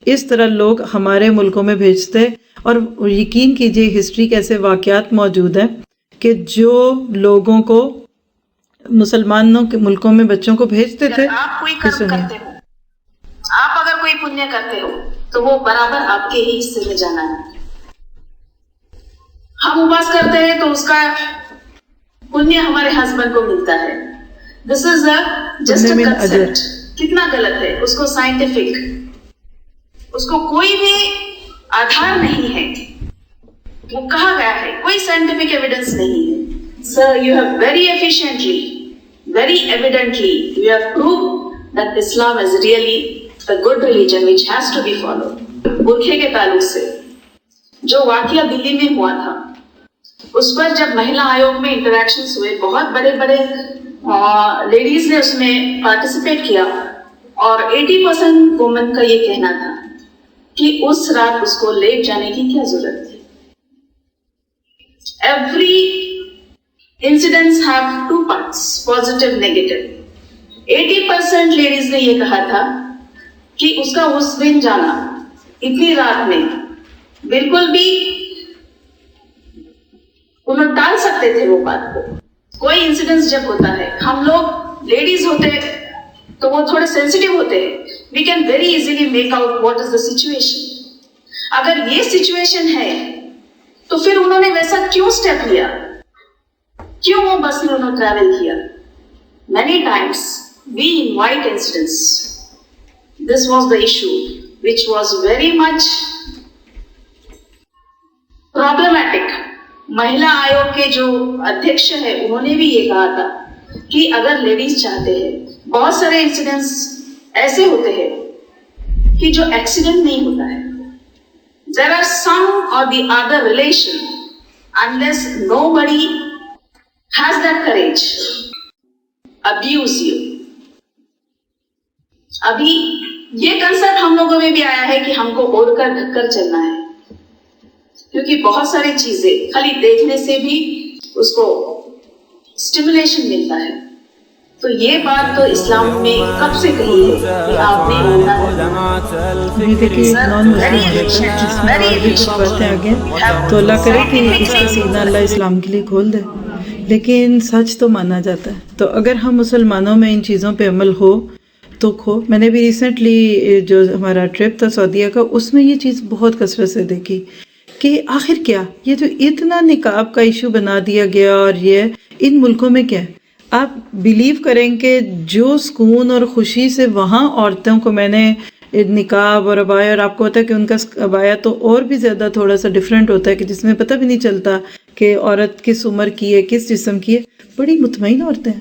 اس طرح لوگ ہمارے ملکوں میں بھیجتے. اور یقین کیجئے ہسٹری کے ایسے واقعات موجود ہیں کہ جو لوگوں کو مسلمانوں کے ملکوں میں بچوں کو بھیجتے تھے. آپ کوئی کرم کرتے ہو، آپ اگر کوئی پنیہ کرتے ہو تو وہ برابر آپ کے ہی حصے میں جانا ہے. ہم اپواس کرتے ہیں تو اس کا پنیہ ہمارے ہسبینڈ کو ملتا ہے. دس از جسٹ اے کنسپٹ. کتنا غلط ہے، اس کو سائنٹیفک، اس کو کوئی بھی آدھار نہیں ہے. وہ کہا گیا ہے، کوئی سائنٹیفک ایویڈنس نہیں ہے. Sir, you have very efficiently, very evidently, you have proved that Islam is really a good religion which has to be followed. برقعے کے تعلق سے جو واقعہ دلی میں ہوا تھا، اس پر جب مہیلا آیوگ میں انٹریکشنز ہوئے، بہت بڑے بڑے لیڈیز نے اس میں پارٹیسپیٹ کیا، اور 80% وومن کا یہ کہنا تھا کہ اس رات اس کو لیٹ جانے کی کیا ضرورت تھی. Every incidents have two parts, positive, negative. 80% ladies نے یہ کہا تھا کہ اس کا اس دن جانا اتنی رات میں بالکل بھی انہوں ٹال سکتے تھے وہ بات کو. کوئی انسیڈنس جب ہوتا ہے، ہم لوگ لیڈیز ہوتے تو وہ تھوڑے سینسیٹیو ہوتے ہیں. We can very easily make out what is the situation. اگر یہ سچویشن ہے تو پھر انہوں نے ویسا کیوں سٹیپ لیا، کیوں وہ بس میں انہوں ٹریول کیا. Many times we invite incidents. This was the issue which was very much problematic. مہیلا آیوگ کے جو ادھیکش ہے انہوں نے بھی یہ کہا تھا کہ اگر لیڈیز چاہتے ہیں، بہت سارے انسیڈنٹس ایسے ہوتے ہیں کہ جو ایکسیڈنٹ نہیں ہوتا ہے. There are some or the other relation, unless nobody has that courage, abuse you. ابھی یہ کنسپٹ ہم لوگوں میں بھی آیا ہے کہ ہم کو اوڑھ کر ڈھک کر چلنا ہے، کیونکہ بہت ساری چیزیں خالی دیکھنے سے بھی اس کو اسٹیمولیشن ملتا ہے. تو یہ بات تو اسلام میں کب سے کہی ہے کہ آپ نے ماننا ہے. دیکھیے نان مسلم باتیں آگے تو اللہ کرے کہ اس کا سینہ اللہ اسلام کے لیے کھول دے. لیکن سچ تو مانا جاتا ہے. تو اگر ہم مسلمانوں میں ان چیزوں پہ عمل ہو تو میں نے بھی ریسنٹلی جو ہمارا ٹرپ تھا سعودیہ کا، اس میں یہ چیز بہت کثرت سے دیکھی کہ آخر کیا یہ جو اتنا نقاب کا ایشو بنا دیا گیا، اور یہ ان ملکوں میں کیا ہے. آپ بلیو کریں کہ جو سکون اور خوشی سے وہاں عورتوں کو میں نے نقاب اور عبایا، اور آپ کو پتا ہے کہ ان کا عبایا تو اور بھی زیادہ تھوڑا سا ڈیفرنٹ ہوتا ہے کہ جس میں پتہ بھی نہیں چلتا کہ عورت کس عمر کی ہے، کس جسم کی ہے. بڑی مطمئن عورتیں ہیں.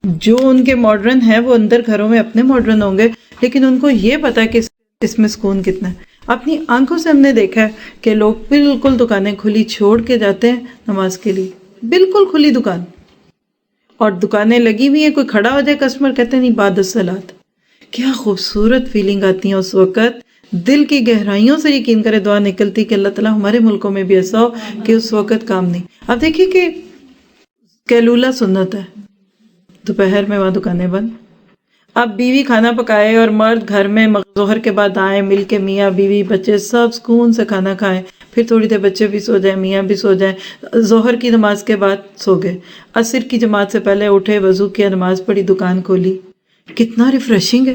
جو ان کے ماڈرن ہیں وہ اندر گھروں میں اپنے ماڈرن ہوں گے، لیکن ان کو یہ پتا ہے کہ اس میں سکون کتنا ہے. اپنی آنکھوں سے ہم نے دیکھا ہے کہ لوگ بالکل دکانیں کھلی چھوڑ کے جاتے ہیں نماز کے لیے، بالکل کھلی دکان، اور دکانیں لگی ہوئی ہیں، کوئی کھڑا ہو جائے کسٹمر کہتے ہیں نہیں بعد الصلاۃ. کیا خوبصورت فیلنگ آتی ہے اس وقت دل کی گہرائیوں سے یقین کرے دعا نکلتی کہ اللہ تعالیٰ ہمارے ملکوں میں بھی ایسا ہو کہ اس وقت کام نہیں. اب دیکھیے کہ قیلولہ سنت ہے، دوپہر میں وہاں دکانیں بند. اب بیوی کھانا پکائے اور مرد گھر میں ظہر کے بعد آئے، مل کے میاں بیوی بچے سب سکون سے کھانا کھائیں، پھر تھوڑی دیر بچے بھی سو جائیں، میاں بھی سو جائیں، ظہر کی نماز کے بعد سو گئے، عصر کی جماعت سے پہلے اٹھے، وضو کیا، نماز پڑھی، دکان کھولی. کتنا ریفریشنگ ہے.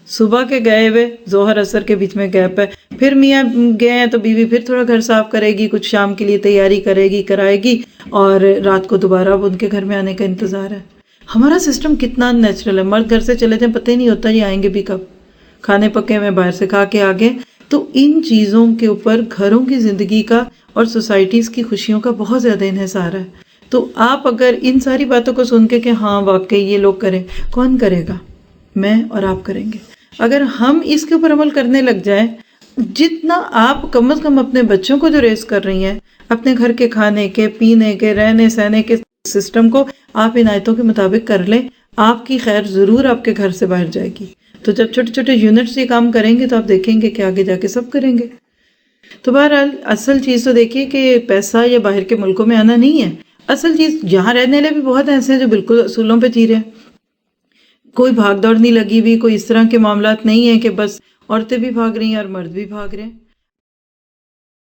صبح کے گئے ہوئے ظہر عصر کے بیچ میں گیپ ہے، پھر میاں گئے ہیں تو بیوی پھر تھوڑا گھر صاف کرے گی، کچھ شام کے لیے تیاری کرے گی، کرائے گی، اور رات کو دوبارہ اب ان کے گھر میں آنے کا انتظار ہے. ہمارا سسٹم کتنا نیچرل ہے. مرد گھر سے چلے جائیں پتہ ہی نہیں ہوتا یہ آئیں گے بھی کب، کھانے پکے ہوئے باہر سے کھا کے آگے. تو ان چیزوں کے اوپر گھروں کی زندگی کا اور سوسائٹیز کی خوشیوں کا بہت زیادہ انحصار ہے. تو آپ اگر ان ساری باتوں کو سن کے کہ ہاں واقعی یہ لوگ کریں، کون کرے گا؟ میں اور آپ کریں گے. اگر ہم اس کے اوپر عمل کرنے لگ جائیں، جتنا آپ کم از کم اپنے بچوں کو جو ریز کر رہی ہیں، اپنے گھر کے کھانے کے، پینے کے، رہنے سہنے کے سسٹم کو آپ ان آیتوں کے مطابق کر لیں، آپ کی خیر ضرور آپ کے گھر سے باہر جائے گی. تو جب چھوٹے چھوٹے یونٹس یہ کام کریں گے تو آپ دیکھیں گے کہ آگے جا کے سب کریں گے. تو بہرحال اصل چیز تو دیکھیے کہ پیسہ یا باہر کے ملکوں میں آنا نہیں ہے. اصل چیز یہاں رہنے والے بھی بہت ایسے ہیں جو بالکل اصولوں پہ جی رہے ہیں، کوئی بھاگ دوڑ نہیں لگی ہوئی، کوئی اس طرح کے معاملات نہیں ہیں کہ بس عورتیں بھی بھاگ رہی ہیں اور مرد بھی بھاگ رہے ہیں.